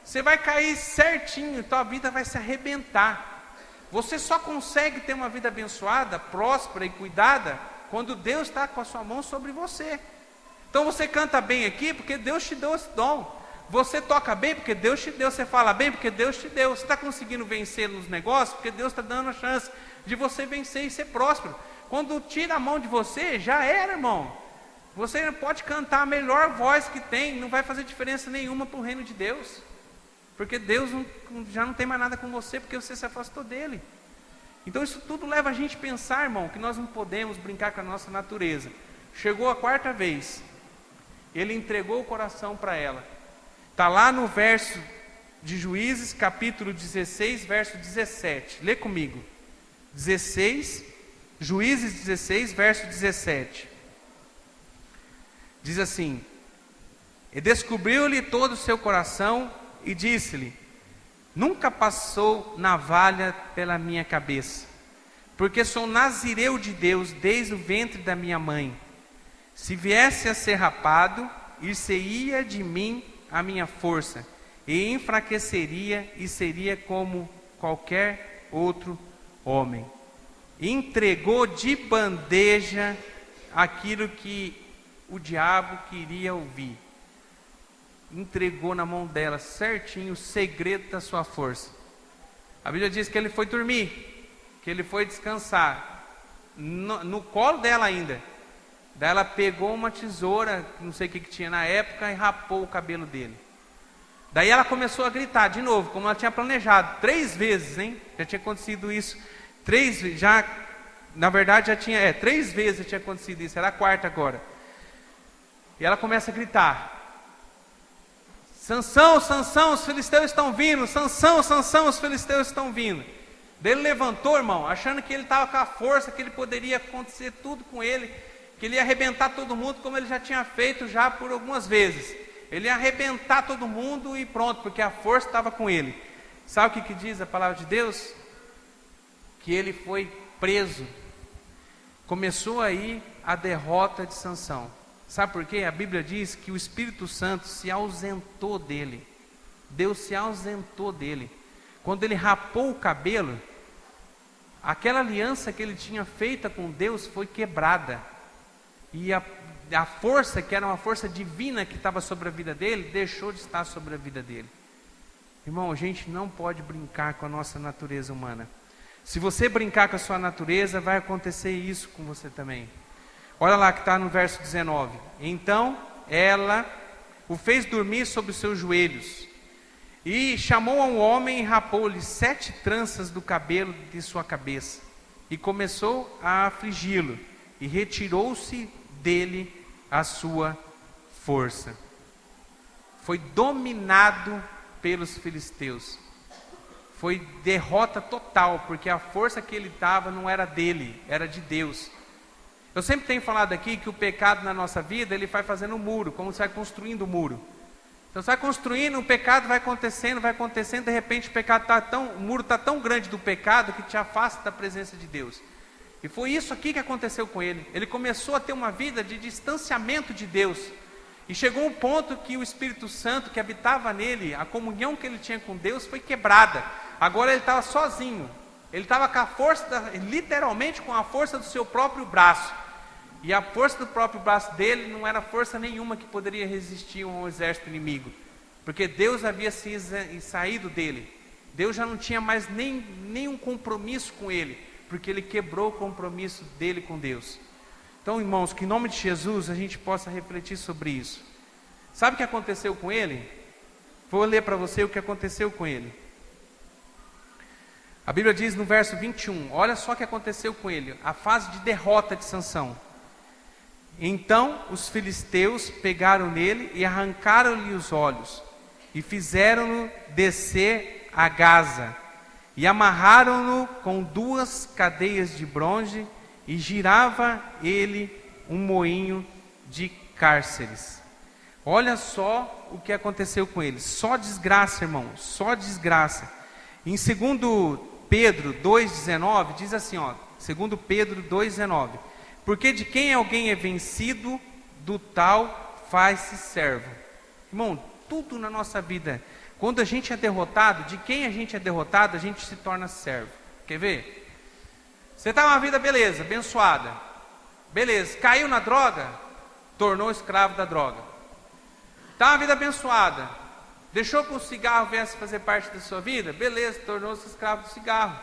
Você vai cair certinho, tua vida vai se arrebentar. Você só consegue ter uma vida abençoada, próspera e cuidada, quando Deus está com a sua mão sobre você. Então você canta bem aqui, porque Deus te deu esse dom. Você toca bem, porque Deus te deu. Você fala bem, porque Deus te deu. Você está conseguindo vencer nos negócios, porque Deus está dando a chance de você vencer e ser próspero. Quando tira a mão de você, já era, irmão. Você pode cantar a melhor voz que tem, não vai fazer diferença nenhuma para o reino de Deus. Porque Deus já não tem mais nada com você, porque você se afastou dele. Então isso tudo leva a gente a pensar, irmão, que nós não podemos brincar com a nossa natureza. Chegou a 4ª vez, ele entregou o coração para ela. Está lá no verso de Juízes, capítulo 16, verso 17. Lê comigo. 16, Juízes 16, verso 17. Diz assim: e descobriu-lhe todo o seu coração e disse-lhe: nunca passou navalha pela minha cabeça, porque sou nazireu de Deus desde o ventre da minha mãe. Se viesse a ser rapado, ir-se-ia de mim a minha força, e enfraqueceria e seria como qualquer outro homem. entregou de bandeja aquilo que o diabo queria ouvir. Entregou na mão dela certinho o segredo da sua força. A Bíblia diz que ele foi dormir, que ele foi descansar, no colo dela ainda. Daí ela pegou uma tesoura, não sei o que tinha na época, e rapou o cabelo dele. Daí ela começou a gritar de novo, como ela tinha planejado, 3 vezes, hein? Já tinha acontecido isso, 3 vezes, já, na verdade já tinha, 3 vezes já tinha acontecido isso, era a 4ª agora. E ela começa a gritar: Sansão, Sansão, os filisteus estão vindo, Sansão, Sansão, os filisteus estão vindo. Daí ele levantou, irmão, achando que ele estava com a força, que ele poderia acontecer tudo com ele, que ele ia arrebentar todo mundo, como ele já tinha feito já por algumas vezes. Ele ia arrebentar todo mundo e pronto, porque a força estava com ele. Sabe o que diz a palavra de Deus? Que ele foi preso. Começou aí a derrota de Sansão. Sabe por quê? A Bíblia diz que o Espírito Santo se ausentou dele. Deus se ausentou dele. Quando ele rapou o cabelo, aquela aliança que ele tinha feita com Deus foi quebrada. E a força, que era uma força divina que estava sobre a vida dele, deixou de estar sobre a vida dele. Irmão, a gente não pode brincar com a nossa natureza humana. Se você brincar com a sua natureza, vai acontecer isso com você também. Olha lá que está no verso 19. Então ela o fez dormir sobre os seus joelhos, e chamou a um homem e rapou-lhe 7 tranças do cabelo de sua cabeça, e começou a afligi-lo, e retirou-se dele a sua força. Foi dominado pelos filisteus. Foi derrota total, porque a força que ele estava não era dele, era de Deus. Eu sempre tenho falado aqui que o pecado na nossa vida, ele vai fazendo um muro, como você vai construindo o muro. Então você vai construindo, o pecado vai acontecendo, de repente o muro está tão grande do pecado que te afasta da presença de Deus. E foi isso aqui que aconteceu com ele. Ele começou a ter uma vida de distanciamento de Deus. E chegou um ponto que o Espírito Santo que habitava nele, a comunhão que ele tinha com Deus foi quebrada. Agora ele estava sozinho. Ele estava com a força, literalmente com a força do seu próprio braço. E a força do próprio braço dele não era força nenhuma que poderia resistir a um exército inimigo. Porque Deus havia saído dele. Deus já não tinha mais nenhum compromisso com ele. Porque ele quebrou o compromisso dele com Deus. Então, irmãos, que em nome de Jesus a gente possa refletir sobre isso. Sabe o que aconteceu com ele? Vou ler para você o que aconteceu com ele. A Bíblia diz no verso 21, olha só o que aconteceu com ele, a fase de derrota de Sansão. Então os filisteus pegaram nele e arrancaram-lhe os olhos, e fizeram-no descer a Gaza, e amarraram-no com 2 cadeias de bronze, e girava ele um moinho de cárceres. Olha só o que aconteceu com ele, só desgraça, irmão, só desgraça. Em 2 Pedro 2,19, diz assim, 2 Pedro 2,19, porque de quem alguém é vencido, do tal faz-se servo. Irmão, tudo na nossa vida, quando a gente é derrotado, de quem a gente é derrotado, a gente se torna servo. Quer ver? Você está numa vida, beleza, abençoada, beleza, caiu na droga, tornou escravo da droga. Está uma vida abençoada, deixou que o cigarro viesse fazer parte da sua vida, beleza, tornou-se escravo do cigarro.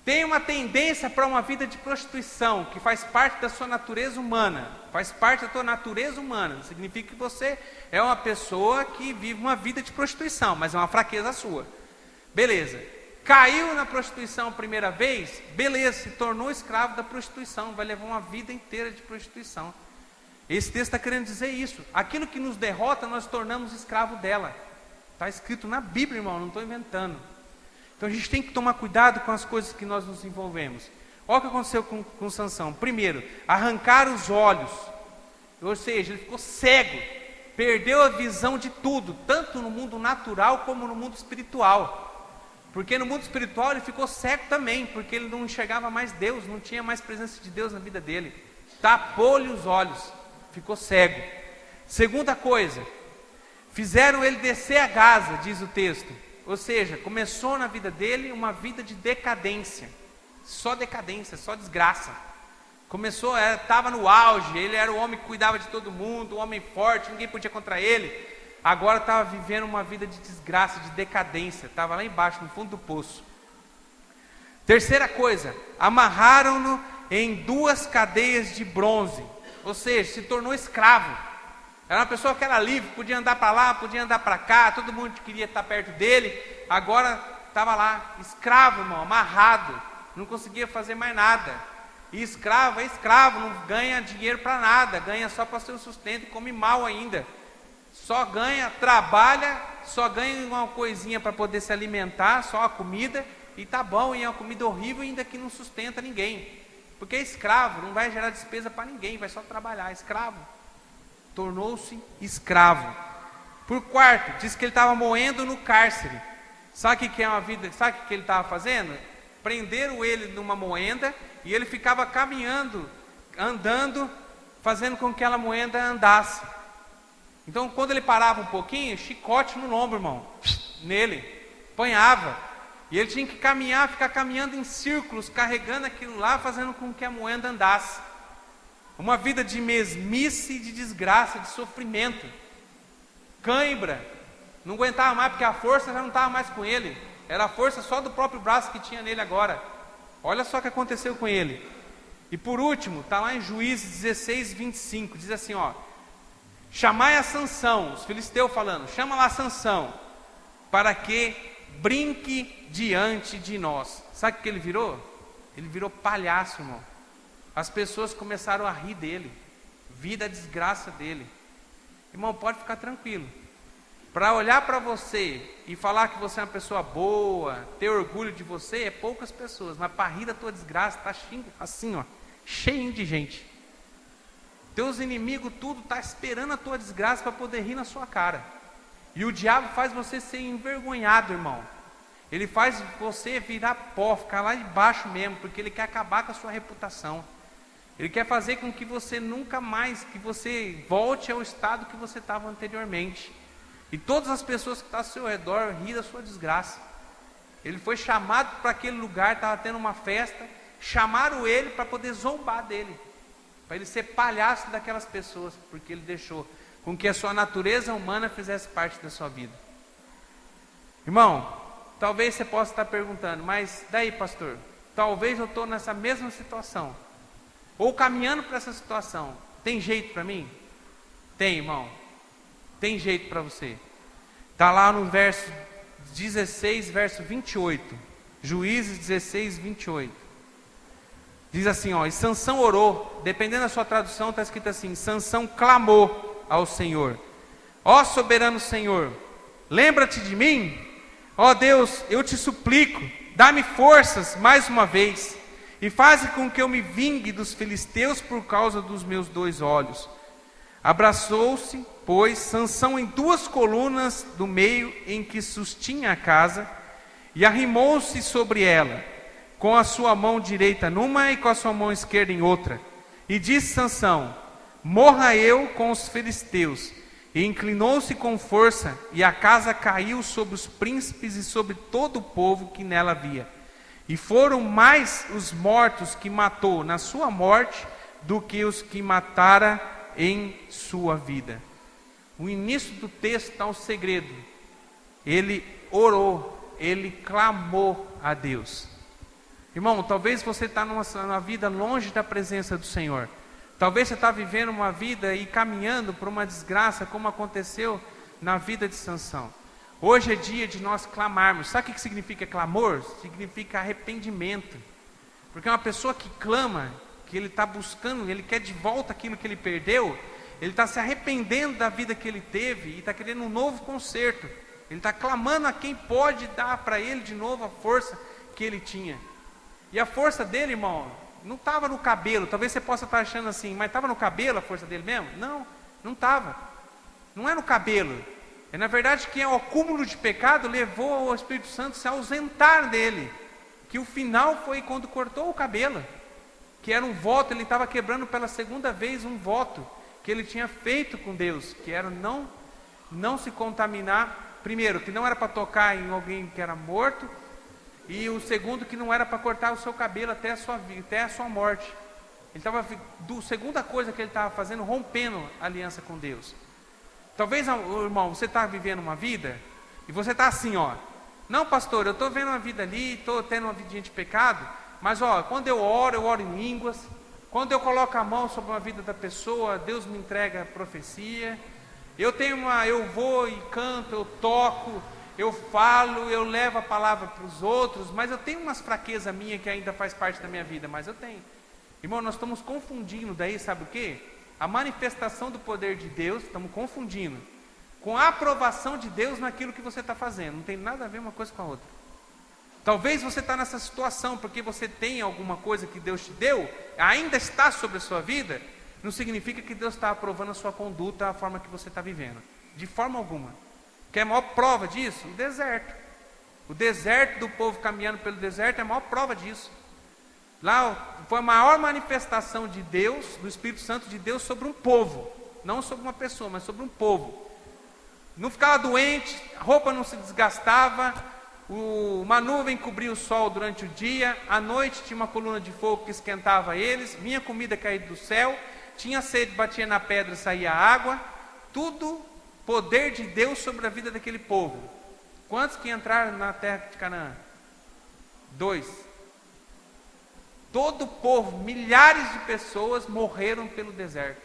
Tem uma tendência para uma vida de prostituição, que faz parte da sua natureza humana, faz parte da tua natureza humana, significa que você é uma pessoa que vive uma vida de prostituição, mas é uma fraqueza sua, beleza. Caiu na prostituição a primeira vez, beleza, se tornou escravo da prostituição, vai levar uma vida inteira de prostituição. Esse texto está querendo dizer isso, aquilo que nos derrota, nós tornamos escravo dela. Está escrito na Bíblia, irmão, não estou inventando. Então a gente tem que tomar cuidado com as coisas que nós nos envolvemos. Olha o que aconteceu com Sansão. Primeiro, arrancaram os olhos, ou seja, ele ficou cego, perdeu a visão de tudo, tanto no mundo natural como no mundo espiritual. Porque no mundo espiritual ele ficou cego também, porque ele não enxergava mais Deus, não tinha mais presença de Deus na vida dele. Tapou-lhe os olhos, ficou cego. Segunda coisa, fizeram ele descer a Gaza, diz o texto. Ou seja, começou na vida dele uma vida de decadência. só decadência, só desgraça. Começou, estava no auge, ele era o homem que cuidava de todo mundo, um homem forte, ninguém podia contra ele. Agora estava vivendo uma vida de desgraça, de decadência, estava lá embaixo, no fundo do poço. Terceira coisa, amarraram-no em 2 cadeias de bronze, ou seja, se tornou escravo. Era uma pessoa que era livre, podia andar para lá, podia andar para cá, todo mundo queria estar perto dele. Agora estava lá, escravo, irmão, amarrado, não conseguia fazer mais nada. E escravo é escravo, não ganha dinheiro para nada, ganha só para seu sustento e come mal ainda. Só ganha, trabalha, só ganha uma coisinha para poder se alimentar, só a comida, e tá bom, e é uma comida horrível ainda que não sustenta ninguém. Porque é escravo, não vai gerar despesa para ninguém, vai só trabalhar, escravo. Tornou-se escravo. Por quarto, diz que ele estava moendo no cárcere. Sabe o que é uma vida? Sabe o que ele estava fazendo? Prenderam ele numa moenda e ele ficava caminhando, andando, fazendo com que aquela moenda andasse. Então, quando ele parava um pouquinho, chicote no ombro, irmão, nele, apanhava. E ele tinha que caminhar, ficar caminhando em círculos, carregando aquilo lá, fazendo com que a moenda andasse. Uma vida de mesmice, de desgraça, de sofrimento. Cãibra, não aguentava mais, porque a força já não estava mais com ele. Era a força só do próprio braço que tinha nele agora. Olha só o que aconteceu com ele. E por último, está lá em Juízes 16, 25, diz assim, ó: chamai a Sansão, os filisteus falando, chama lá Sansão, para que brinque diante de nós. Sabe o que ele virou? Ele virou palhaço, irmão. As pessoas começaram a rir dele, vida a desgraça dele. Irmão, pode ficar tranquilo. Para olhar para você e falar que você é uma pessoa boa, ter orgulho de você, é poucas pessoas. Mas para rir da tua desgraça, está assim, ó, cheio de gente. Teus inimigos, tudo está esperando a tua desgraça para poder rir na sua cara. E o diabo faz você ser envergonhado, irmão. Ele faz você virar pó, ficar lá embaixo mesmo, porque ele quer acabar com a sua reputação. Ele quer fazer com que você nunca mais, que você volte ao estado que você estava anteriormente. E todas as pessoas que estão ao seu redor riem da sua desgraça. Ele foi chamado para aquele lugar, estava tendo uma festa, chamaram ele para poder zombar dele, para ele ser palhaço daquelas pessoas, porque ele deixou com que a sua natureza humana fizesse parte da sua vida. Irmão, talvez você possa estar perguntando, mas daí, pastor, talvez eu estou nessa mesma situação, ou caminhando para essa situação, tem jeito para mim? Tem, irmão, tem jeito para você. Está lá no verso 16, verso 28, Juízes 16, 28. Diz assim, ó: e Sansão orou, dependendo da sua tradução está escrito assim: Sansão clamou ao Senhor: ó soberano Senhor, lembra-te de mim, ó Deus, eu te suplico, dá-me forças mais uma vez, e faze com que eu me vingue dos filisteus por causa dos meus 2 olhos. Abraçou-se, pois, Sansão em 2 colunas do meio em que sustinha a casa, e arrimou-se sobre ela, com a sua mão direita numa e com a sua mão esquerda em outra. E disse Sansão: morra eu com os filisteus. E inclinou-se com força, e a casa caiu sobre os príncipes e sobre todo o povo que nela havia. E foram mais os mortos que matou na sua morte do que os que matara em sua vida. O início do texto está um segredo. Ele orou, ele clamou a Deus. Irmão, talvez você está numa vida longe da presença do Senhor. Talvez você está vivendo uma vida e caminhando para uma desgraça, como aconteceu na vida de Sansão. Hoje é dia de nós clamarmos. Sabe o que significa clamor? Significa arrependimento. Porque uma pessoa que clama, que ele está buscando, ele quer de volta aquilo que ele perdeu, ele está se arrependendo da vida que ele teve e está querendo um novo conserto. Ele está clamando a quem pode dar para ele de novo a força que ele tinha. E a força dele, irmão, não estava no cabelo. Talvez você possa estar achando assim, mas estava no cabelo a força dele mesmo? Não, não estava. Não é no cabelo. É na verdade que o acúmulo de pecado levou o Espírito Santo a se ausentar dele. Que o final foi quando cortou o cabelo. Que era um voto, ele estava quebrando pela segunda vez um voto que ele tinha feito com Deus, que era não se contaminar. Primeiro, que não era para tocar em alguém que era morto, E o segundo que não era para cortar o seu cabelo até a sua morte. Ele estava, segunda coisa que ele estava fazendo, rompendo a aliança com Deus. Talvez, irmão, você está vivendo uma vida e você está assim, ó. Não, pastor, eu estou vendo uma vida ali, estou tendo uma vidinha de pecado, mas ó, quando eu oro em línguas. Quando eu coloco a mão sobre uma vida da pessoa, Deus me entrega a profecia. Eu vou e canto, eu toco, eu falo, eu levo a palavra para os outros, mas eu tenho umas fraquezas minhas que ainda faz parte da minha vida, mas eu tenho. Irmão, nós estamos confundindo daí, sabe o quê? A manifestação do poder de Deus, estamos confundindo com a aprovação de Deus naquilo que você está fazendo. Não tem nada a ver uma coisa com a outra. Talvez você está nessa situação porque você tem alguma coisa que Deus te deu, ainda está sobre a sua vida, não significa que Deus está aprovando a sua conduta, a forma que você está vivendo. De forma alguma. Quer a maior prova disso? O deserto. O deserto do povo caminhando pelo deserto é a maior prova disso. Lá foi a maior manifestação de Deus, do Espírito Santo de Deus sobre um povo. Não sobre uma pessoa, mas sobre um povo. Não ficava doente, a roupa não se desgastava. Uma nuvem cobria o sol durante o dia, à noite tinha uma coluna de fogo que esquentava eles, vinha comida caída do céu, tinha sede, batia na pedra, saía água, tudo poder de Deus sobre a vida daquele povo. Quantos que entraram na terra de Canaã? 2. Todo o povo, milhares de pessoas morreram pelo deserto,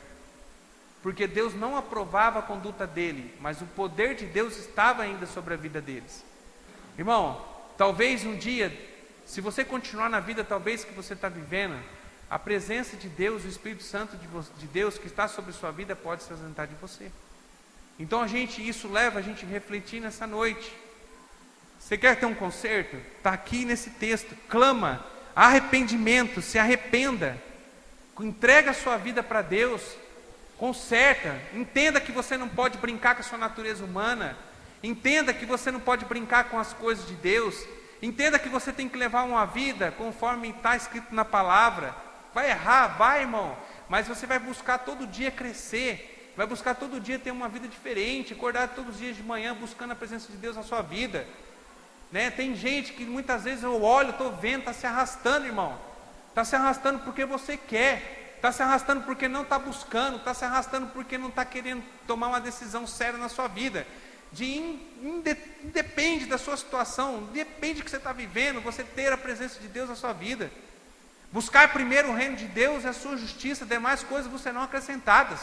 porque Deus não aprovava a conduta dele, mas o poder de Deus estava ainda sobre a vida deles. Irmão, talvez um dia, se você continuar na vida talvez que você está vivendo, a presença de Deus, o Espírito Santo de Deus que está sobre sua vida pode se ausentar de você. Então isso leva a gente a refletir nessa noite. Você quer ter um conserto? Está aqui nesse texto. Clama, arrependimento, se arrependa, entrega a sua vida para Deus, conserta, entenda que você não pode brincar com a sua natureza humana. Entenda que você não pode brincar com as coisas de Deus. Entenda que você tem que levar uma vida conforme está escrito na palavra. Vai errar, vai, irmão, mas você vai buscar todo dia crescer. Vai buscar todo dia ter uma vida diferente. Acordar todos os dias de manhã buscando a presença de Deus na sua vida, né? Tem gente que muitas vezes eu olho, estou vendo, está se arrastando, irmão. Está se arrastando porque você quer. Está se arrastando porque não está buscando. Está se arrastando porque não está querendo tomar uma decisão séria na sua vida. Independe da sua situação, depende do que você está vivendo, você ter a presença de Deus na sua vida. Buscar primeiro o reino de Deus e a sua justiça, demais coisas você não acrescentadas.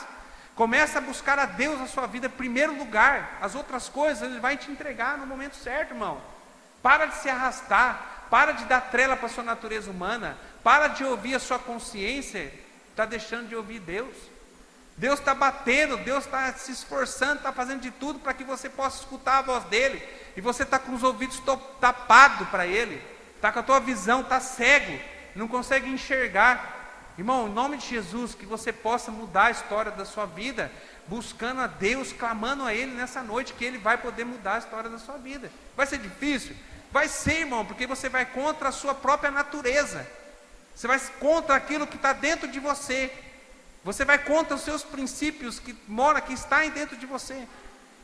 Começa a buscar a Deus na sua vida em primeiro lugar. As outras coisas Ele vai te entregar no momento certo, irmão. Para de se arrastar, para de dar trela para a sua natureza humana, para de ouvir a sua consciência, está deixando de ouvir Deus. Deus está batendo, Deus está se esforçando, está fazendo de tudo para que você possa escutar a voz dEle, e você está com os ouvidos tapados para Ele, está com a tua visão, está cego, não consegue enxergar. Irmão, em nome de Jesus, que você possa mudar a história da sua vida, buscando a Deus, clamando a Ele nessa noite, que Ele vai poder mudar a história da sua vida. Vai ser difícil? Vai ser, irmão, porque você vai contra a sua própria natureza, você vai contra aquilo que está dentro de você. Você vai contra os seus princípios que está dentro de você.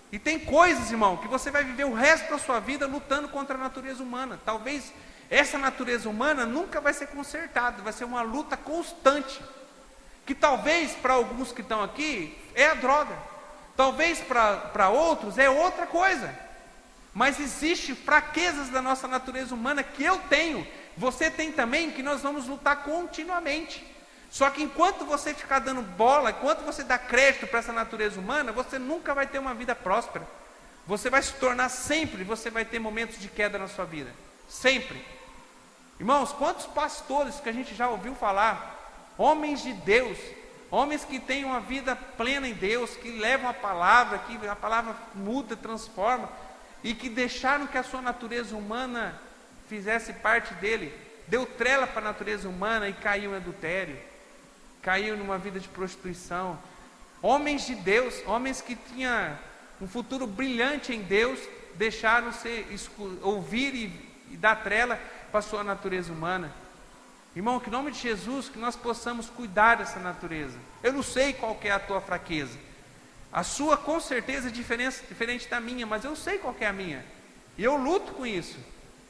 E tem coisas, irmão, que você vai viver o resto da sua vida lutando contra a natureza humana. Talvez essa natureza humana nunca vai ser consertada, vai ser uma luta constante. Que talvez para alguns que estão aqui é a droga. Talvez para outros é outra coisa. Mas existem fraquezas da nossa natureza humana que eu tenho, você tem também, que nós vamos lutar continuamente. Só que enquanto você ficar dando bola, enquanto você dá crédito para essa natureza humana, você nunca vai ter uma vida próspera. Você vai se tornar sempre, você vai ter momentos de queda na sua vida. Sempre. Irmãos, quantos pastores que a gente já ouviu falar, homens de Deus, homens que têm uma vida plena em Deus, que levam a palavra, que a palavra muda, transforma, e que deixaram que a sua natureza humana fizesse parte dele, deu trela para a natureza humana e caiu em adultério. Caiu numa vida de prostituição. Homens de Deus, homens que tinham um futuro brilhante em Deus, deixaram-se ouvir e dar trela para a sua natureza humana. Irmão, que em nome de Jesus, que nós possamos cuidar dessa natureza. Eu não sei qual que é a tua fraqueza. A sua com certeza é diferente da minha, mas eu sei qual que é a minha. E eu luto com isso.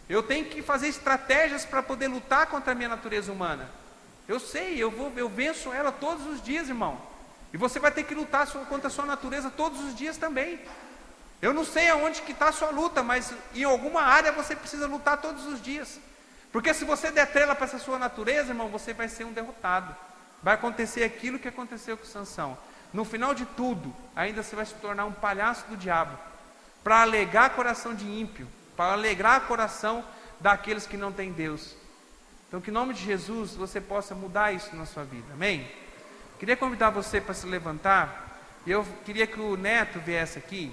Eu tenho que fazer estratégias para poder lutar contra a minha natureza humana. Eu sei, eu venço ela todos os dias, irmão. E você vai ter que lutar contra a sua natureza todos os dias também. Eu não sei aonde que está a sua luta, mas em alguma área você precisa lutar todos os dias. Porque se você der trela para essa sua natureza, irmão, você vai ser um derrotado. Vai acontecer aquilo que aconteceu com Sansão. No final de tudo, ainda você vai se tornar um palhaço do diabo. Para alegrar coração de ímpio. Para alegrar o coração daqueles que não têm Deus. Então, que em nome de Jesus você possa mudar isso na sua vida. Amém? Queria convidar você para se levantar. E eu queria que o Neto viesse aqui.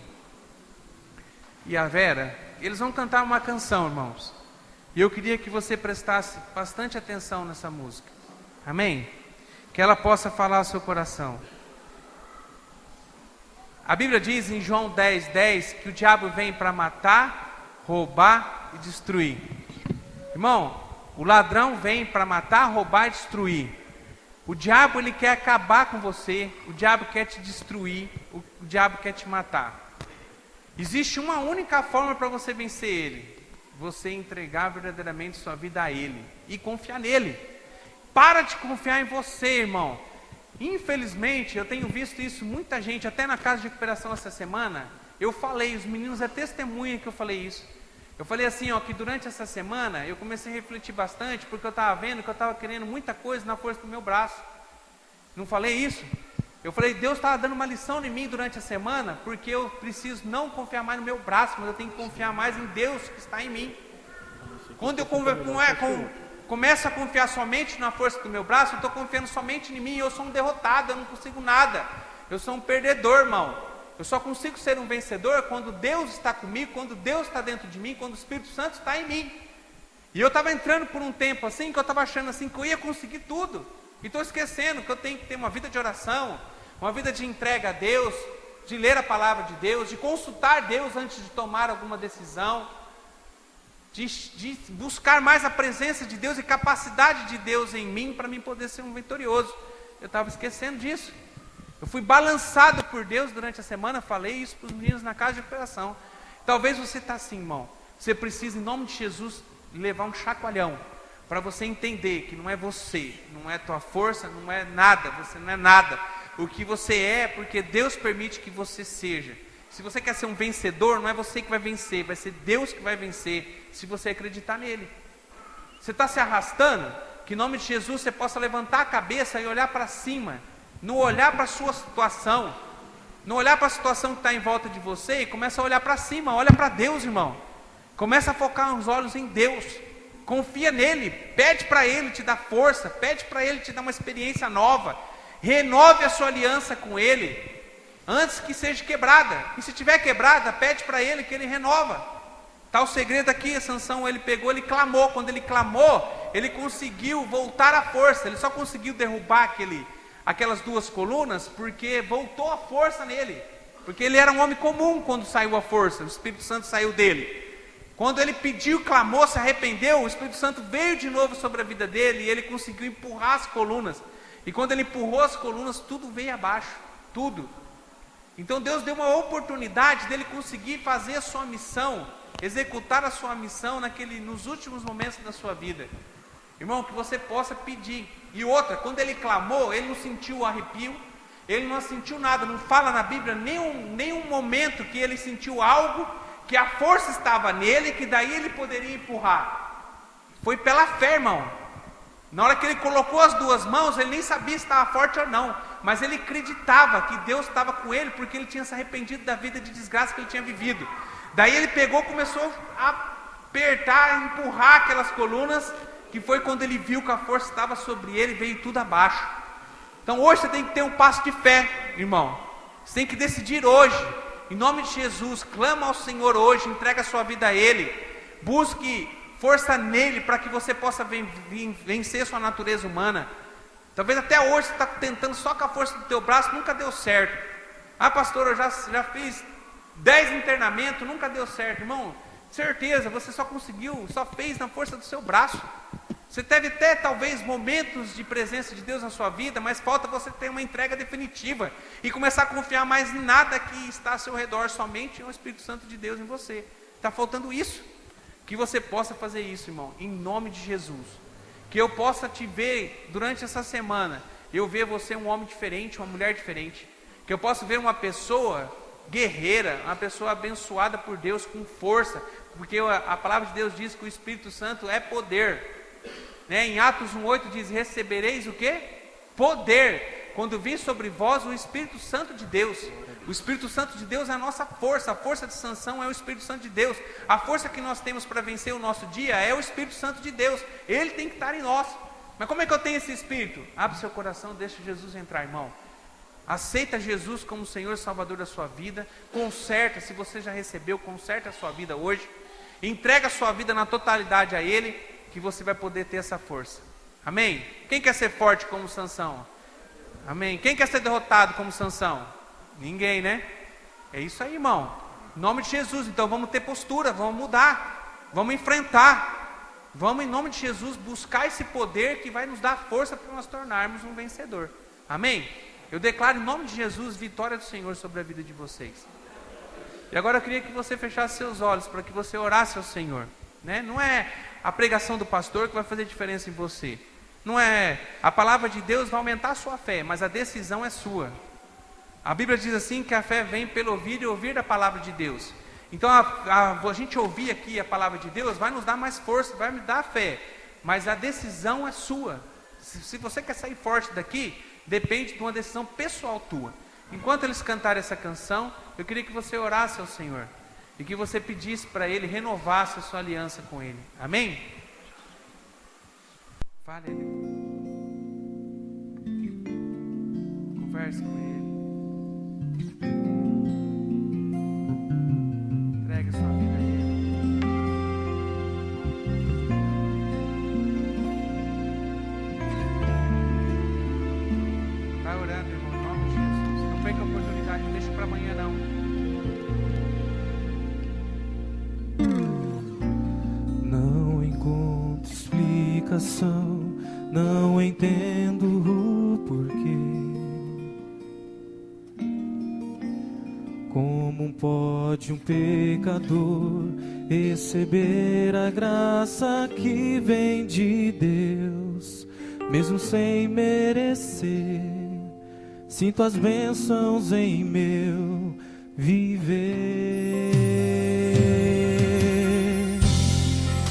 E a Vera. Eles vão cantar uma canção, irmãos. E eu queria que você prestasse bastante atenção nessa música. Amém? Que ela possa falar ao seu coração. A Bíblia diz em João 10:10 que o diabo vem para matar, roubar e destruir. Irmão, o ladrão vem para matar, roubar e destruir. O diabo, ele quer acabar com você. O diabo quer te destruir. O diabo quer te matar. Existe uma única forma para você vencer ele. Você entregar verdadeiramente sua vida a ele. E confiar nele. Para de confiar em você, irmão. Infelizmente, eu tenho visto isso, muita gente, até na casa de recuperação essa semana, eu falei, os meninos é testemunha que eu falei isso. Eu falei assim, ó, que durante essa semana, eu comecei a refletir bastante, porque eu estava vendo que eu estava querendo muita coisa na força do meu braço. Não falei isso? Eu falei, Deus estava dando uma lição em mim durante a semana, porque eu preciso não confiar mais no meu braço, mas eu tenho que confiar mais em Deus que está em mim. Quando eu começo a confiar somente na força do meu braço, eu estou confiando somente em mim, eu sou um derrotado, eu não consigo nada. Eu sou um perdedor, irmão. Eu só consigo ser um vencedor quando Deus está comigo, quando Deus está dentro de mim, quando o Espírito Santo está em mim. E eu estava entrando por um tempo assim, que eu estava achando assim, que eu ia conseguir tudo. E estou esquecendo que eu tenho que ter uma vida de oração, uma vida de entrega a Deus, de ler a palavra de Deus, de consultar Deus antes de tomar alguma decisão, de buscar mais a presença de Deus e capacidade de Deus em mim para mim poder ser um vitorioso. Eu estava esquecendo disso. Eu fui balançado por Deus durante a semana, falei isso para os meninos na casa de recuperação. Talvez você está assim, irmão. Você precisa, em nome de Jesus, levar um chacoalhão para você entender que não é você, não é tua força, não é nada, você não é nada. O que você é, porque Deus permite que você seja. Se você quer ser um vencedor, não é você que vai vencer, vai ser Deus que vai vencer, se você acreditar nele. Você está se arrastando, que em nome de Jesus você possa levantar a cabeça e olhar para cima, não olhar para a sua situação, não olhar para a situação que está em volta de você e começa a olhar para cima, olha para Deus, irmão. Começa a focar os olhos em Deus, confia nele, pede para ele te dar força, pede para ele te dar uma experiência nova, renove a sua aliança com ele, antes que seja quebrada. E se tiver quebrada, pede para ele que ele renova. Está o segredo aqui, Sansão, ele pegou, ele clamou. Quando ele clamou, ele conseguiu voltar à força. Ele só conseguiu derrubar aquelas duas colunas porque voltou a força nele. Porque ele era um homem comum quando saiu a força, o Espírito Santo saiu dele. Quando ele pediu, clamou, se arrependeu, o Espírito Santo veio de novo sobre a vida dele e ele conseguiu empurrar as colunas. E quando ele empurrou as colunas, tudo veio abaixo, tudo. Então Deus deu uma oportunidade dele conseguir fazer a sua missão, executar a sua missão nos últimos momentos da sua vida. Irmão, que você possa pedir. E outra, quando ele clamou, ele não sentiu o arrepio, ele não sentiu nada, não fala na Bíblia nenhum momento que ele sentiu algo, que a força estava nele, que daí ele poderia empurrar. Foi pela fé, irmão. Na hora que ele colocou as duas mãos, ele nem sabia se estava forte ou não, mas ele acreditava que Deus estava com ele, porque ele tinha se arrependido da vida de desgraça que ele tinha vivido. Daí ele pegou, começou a apertar, a empurrar aquelas colunas, que foi quando ele viu que a força estava sobre ele, veio tudo abaixo. Então hoje você tem que ter um passo de fé, irmão. Você tem que decidir hoje, em nome de Jesus, clama ao Senhor hoje, entrega a sua vida a Ele, busque força nele para que você possa vencer sua natureza humana. Talvez até hoje você está tentando só com a força do teu braço, nunca deu certo. Ah, pastor, eu já fiz 10 internamentos, nunca deu certo. Irmão, certeza, você só fez na força do seu braço. Você deve ter talvez momentos de presença de Deus na sua vida, mas falta você ter uma entrega definitiva e começar a confiar mais em nada que está ao seu redor, somente no Espírito Santo de Deus em você. Está faltando isso. Que você possa fazer isso, irmão, em nome de Jesus. Que eu possa te ver durante essa semana, eu ver você um homem diferente, uma mulher diferente. Que eu possa ver uma pessoa guerreira, uma pessoa abençoada por Deus com força, porque a palavra de Deus diz que o Espírito Santo é poder, né? Em Atos 1:8 diz: recebereis o quê? Poder, quando vir sobre vós o Espírito Santo de Deus. O Espírito Santo de Deus é a nossa força, a força de Sansão é o Espírito Santo de Deus. A força que nós temos para vencer o nosso dia é o Espírito Santo de Deus, ele tem que estar em nós. Mas como é que eu tenho esse Espírito? Abre seu coração, deixa Jesus entrar, irmão. Aceita Jesus como Senhor e Salvador da sua vida. Conserta, se você já recebeu, conserta a sua vida hoje. Entrega a sua vida na totalidade a Ele, que você vai poder ter essa força. Amém? Quem quer ser forte como Sansão? Amém? Quem quer ser derrotado como Sansão? Ninguém, né? É isso aí, irmão. Em nome de Jesus, então vamos ter postura, vamos mudar, vamos enfrentar. Vamos, em nome de Jesus, buscar esse poder que vai nos dar força para nós tornarmos um vencedor. Amém? Eu declaro em nome de Jesus vitória do Senhor sobre a vida de vocês. E agora eu queria que você fechasse seus olhos para que você orasse ao Senhor, né? Não é a pregação do pastor que vai fazer diferença em você. Não é a palavra de Deus vai aumentar a sua fé, mas a decisão é sua. A Bíblia diz assim que a fé vem pelo ouvir e ouvir a palavra de Deus. Então a gente ouvir aqui a palavra de Deus vai nos dar mais força, vai me dar fé, mas a decisão é sua. Se você quer sair forte daqui, depende de uma decisão pessoal tua. Enquanto eles cantarem essa canção, eu queria que você orasse ao Senhor e que você pedisse para Ele, renovasse a sua aliança com Ele. Amém? Fale Ele. Converse com Ele. Entregue a sua vida a Ele. Vai orando, irmão, em nome de Jesus. Não perca a oportunidade, não deixe para amanhã não. Não encontro explicação, não entendo o porquê. Como pode um pecador receber a graça que vem de Deus, mesmo sem merecer? Sinto as bênçãos em meu viver.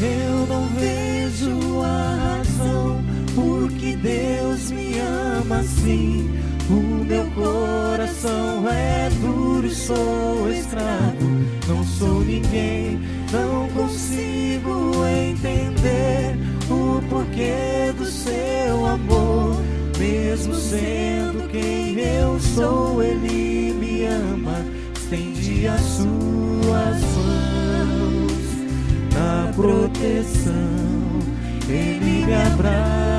Eu não vejo a razão por que Deus me ama assim. O meu coração é duro e sou escravo. Não sou ninguém, não consigo entender o porquê do seu amor. Mesmo sendo quem eu sou, Ele me ama. Estende as suas mãos na proteção, Ele me abraça.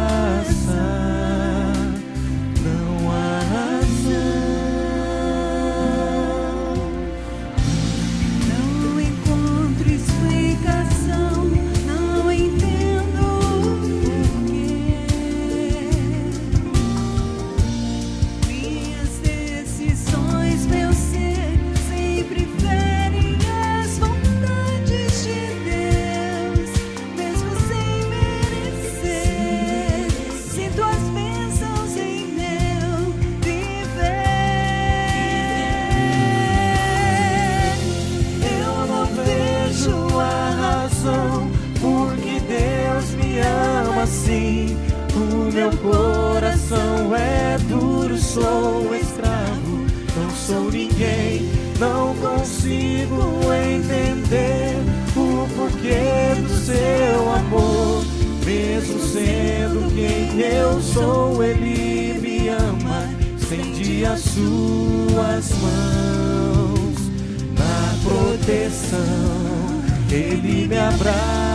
Assim, o meu coração é duro, sou escravo, não sou ninguém, não consigo entender o porquê do seu amor. Mesmo sendo quem eu sou, Ele me ama. Estende as suas mãos na proteção, Ele me abraça.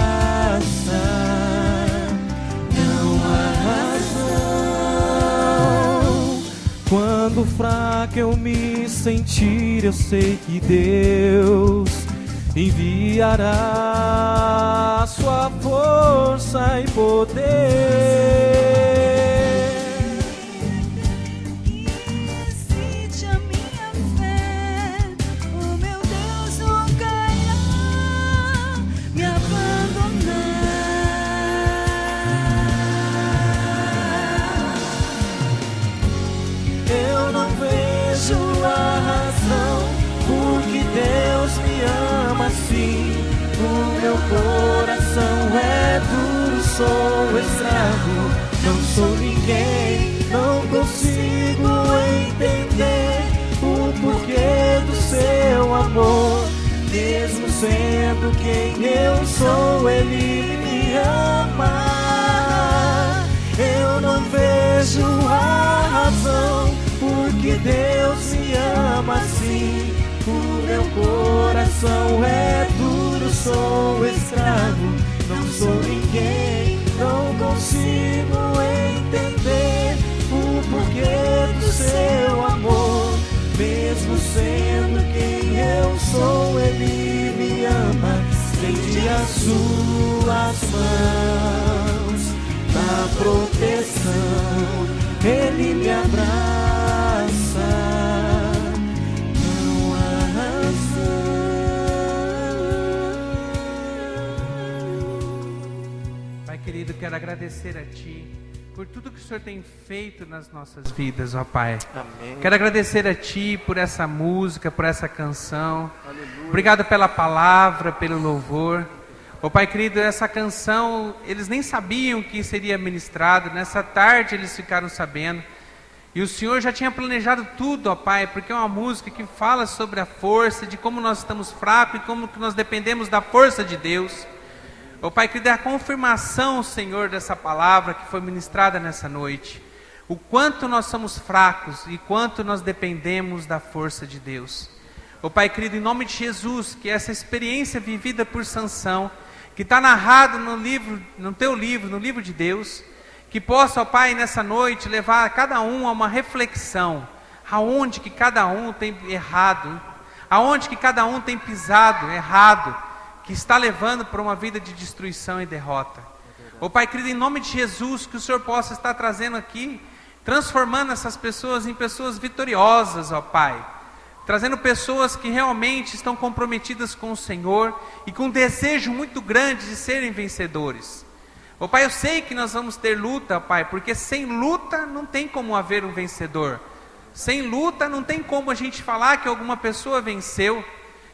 Quando fraco eu me sentir, eu sei que Deus enviará sua força e poder. Excite a minha fé, o meu Deus nunca irá me abandonar. coração é duro, sou escravo, não sou ninguém, não consigo entender o porquê do seu amor. Mesmo sendo quem eu sou, Ele me ama. Eu não vejo a razão porque Deus me ama assim. O meu coração é duro, sou escravo, não sou ninguém, não consigo entender o porquê do seu amor. Mesmo sendo quem eu sou, Ele me ama. Estende as suas mãos na proteção, Ele me abraça. Não há razão. Pai querido, quero agradecer a Ti por tudo que o Senhor tem feito nas nossas vidas, ó Pai. Amém. Quero agradecer a Ti por essa música, por essa canção. Aleluia. Obrigado pela palavra, pelo louvor. Ó Pai querido, essa canção, eles nem sabiam que seria ministrado. Nessa tarde eles ficaram sabendo. E o Senhor já tinha planejado tudo, ó Pai, porque é uma música que fala sobre a força, de como nós estamos fracos e como que nós dependemos da força de Deus. Ó Pai, que dê a confirmação, Senhor, dessa palavra que foi ministrada nessa noite. O quanto nós somos fracos e quanto nós dependemos da força de Deus. Ó Pai querido, em nome de Jesus, que essa experiência vivida por Sansão, que está narrado no livro, no Teu livro, no livro de Deus, que possa, ó Pai, nessa noite levar cada um a uma reflexão, aonde que cada um tem errado, aonde que cada um tem pisado errado, que está levando para uma vida de destruição e derrota. Ó Pai querido, em nome de Jesus, que o Senhor possa estar trazendo aqui, transformando essas pessoas em pessoas vitoriosas, ó Pai. Trazendo pessoas que realmente estão comprometidas com o Senhor e com um desejo muito grande de serem vencedores. Ó Pai, eu sei que nós vamos ter luta, ó Pai, porque sem luta não tem como haver um vencedor. Sem luta não tem como a gente falar que alguma pessoa venceu.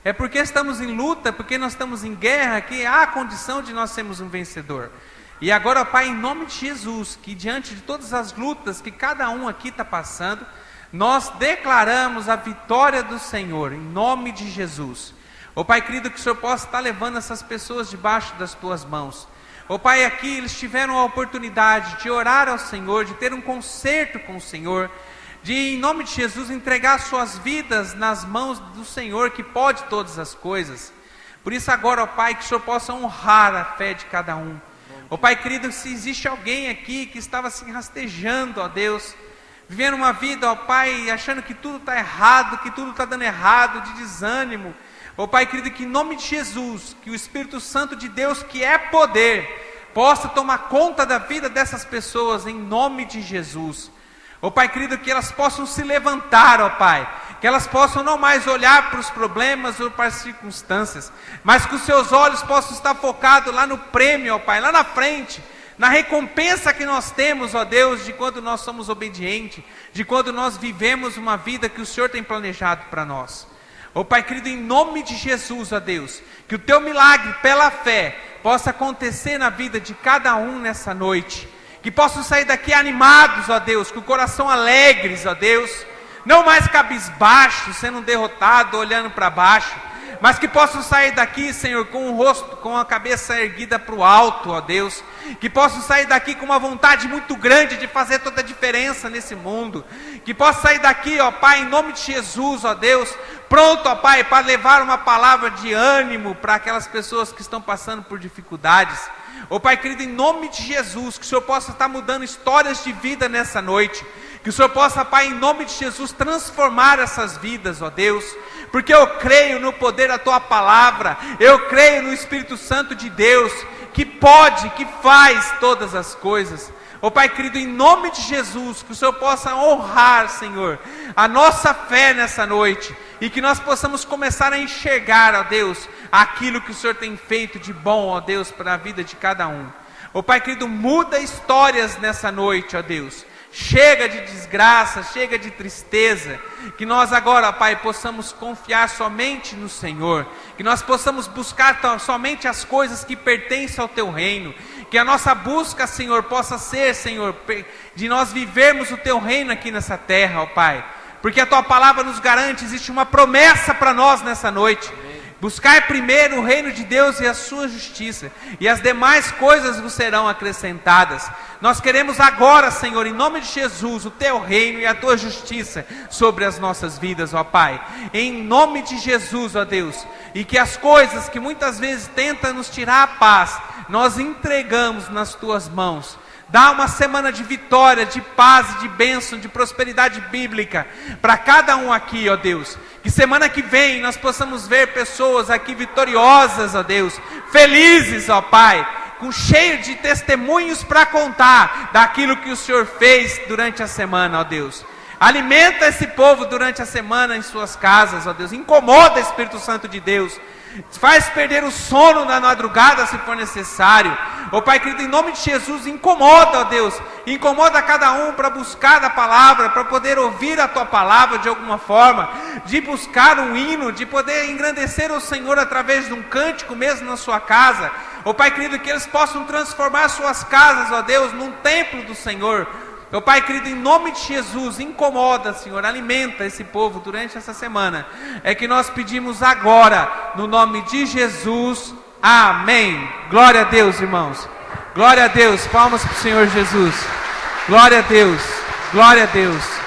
É porque estamos em luta, porque nós estamos em guerra, que há a condição de nós sermos um vencedor. E agora, ó Pai, em nome de Jesus, que diante de todas as lutas que cada um aqui está passando, nós declaramos a vitória do Senhor, em nome de Jesus. Ó Pai querido, que o Senhor possa estar levando essas pessoas debaixo das Tuas mãos. Ó Pai, aqui eles tiveram a oportunidade de orar ao Senhor, de ter um concerto com o Senhor, de, em nome de Jesus, entregar suas vidas nas mãos do Senhor, que pode todas as coisas. Por isso agora, ó Pai, que o Senhor possa honrar a fé de cada um. Ó Pai querido, se existe alguém aqui que estava se rastejando, ó Deus, vivendo uma vida, ó Pai, achando que tudo está errado, que tudo está dando errado, de desânimo, ó Pai querido, que em nome de Jesus, que o Espírito Santo de Deus, que é poder, possa tomar conta da vida dessas pessoas, em nome de Jesus. Ó Pai querido, que elas possam se levantar, ó Pai, que elas possam não mais olhar para os problemas ou para as circunstâncias, mas que os seus olhos possam estar focados lá no prêmio, ó Pai, lá na frente, na recompensa que nós temos, ó Deus, de quando nós somos obedientes, de quando nós vivemos uma vida que o Senhor tem planejado para nós. Ó Pai querido, em nome de Jesus, ó Deus, que o Teu milagre pela fé possa acontecer na vida de cada um nessa noite. Que possam sair daqui animados, ó Deus, com o coração alegres, ó Deus, não mais cabisbaixos, sendo derrotados, olhando para baixo, mas que possam sair daqui, Senhor, com o rosto, com a cabeça erguida para o alto, ó Deus, que possam sair daqui com uma vontade muito grande de fazer toda a diferença nesse mundo, que possam sair daqui, ó Pai, em nome de Jesus, ó Deus, pronto, ó Pai, para levar uma palavra de ânimo para aquelas pessoas que estão passando por dificuldades. Ó Pai querido, em nome de Jesus, que o Senhor possa estar mudando histórias de vida nessa noite, que o Senhor possa, Pai, em nome de Jesus, transformar essas vidas, ó Deus, porque eu creio no poder da Tua palavra, eu creio no Espírito Santo de Deus, que pode, que faz todas as coisas. Ó Pai querido, em nome de Jesus, que o Senhor possa honrar, Senhor, a nossa fé nessa noite, e que nós possamos começar a enxergar, ó Deus, aquilo que o Senhor tem feito de bom, ó Deus, para a vida de cada um. Ó Pai querido, muda histórias nessa noite, ó Deus. Chega de desgraça, chega de tristeza. Que nós agora, Pai, possamos confiar somente no Senhor. Que nós possamos buscar somente as coisas que pertencem ao Teu reino. Que a nossa busca, Senhor, possa ser, Senhor, de nós vivermos o Teu reino aqui nessa terra, ó Pai. Porque a Tua palavra nos garante, existe uma promessa para nós nessa noite. Buscai primeiro o reino de Deus e a sua justiça, e as demais coisas vos serão acrescentadas. Nós queremos agora, Senhor, em nome de Jesus, o Teu reino e a Tua justiça sobre as nossas vidas, ó Pai. Em nome de Jesus, ó Deus. E que as coisas que muitas vezes tentam nos tirar a paz, nós entregamos nas Tuas mãos. Dá uma semana de vitória, de paz, de bênção, de prosperidade bíblica para cada um aqui, ó Deus. Que semana que vem nós possamos ver pessoas aqui vitoriosas, ó Deus, felizes, ó Pai, cheio de testemunhos para contar daquilo que o Senhor fez durante a semana, ó Deus. Alimenta esse povo durante a semana em suas casas, ó Deus. Incomoda, Espírito Santo de Deus. Faz perder o sono na madrugada se for necessário. Ó Pai querido, em nome de Jesus, incomoda, ó Deus. Incomoda cada um para buscar a palavra, para poder ouvir a Tua palavra de alguma forma, de buscar um hino, de poder engrandecer o Senhor através de um cântico mesmo na sua casa. Ó Pai querido, que eles possam transformar suas casas, ó Deus, num templo do Senhor. Meu Pai querido, em nome de Jesus, incomoda, Senhor, alimenta esse povo durante essa semana. É que nós pedimos agora, no nome de Jesus, amém. Glória a Deus, irmãos. Glória a Deus, palmas para o Senhor Jesus. Glória a Deus, glória a Deus.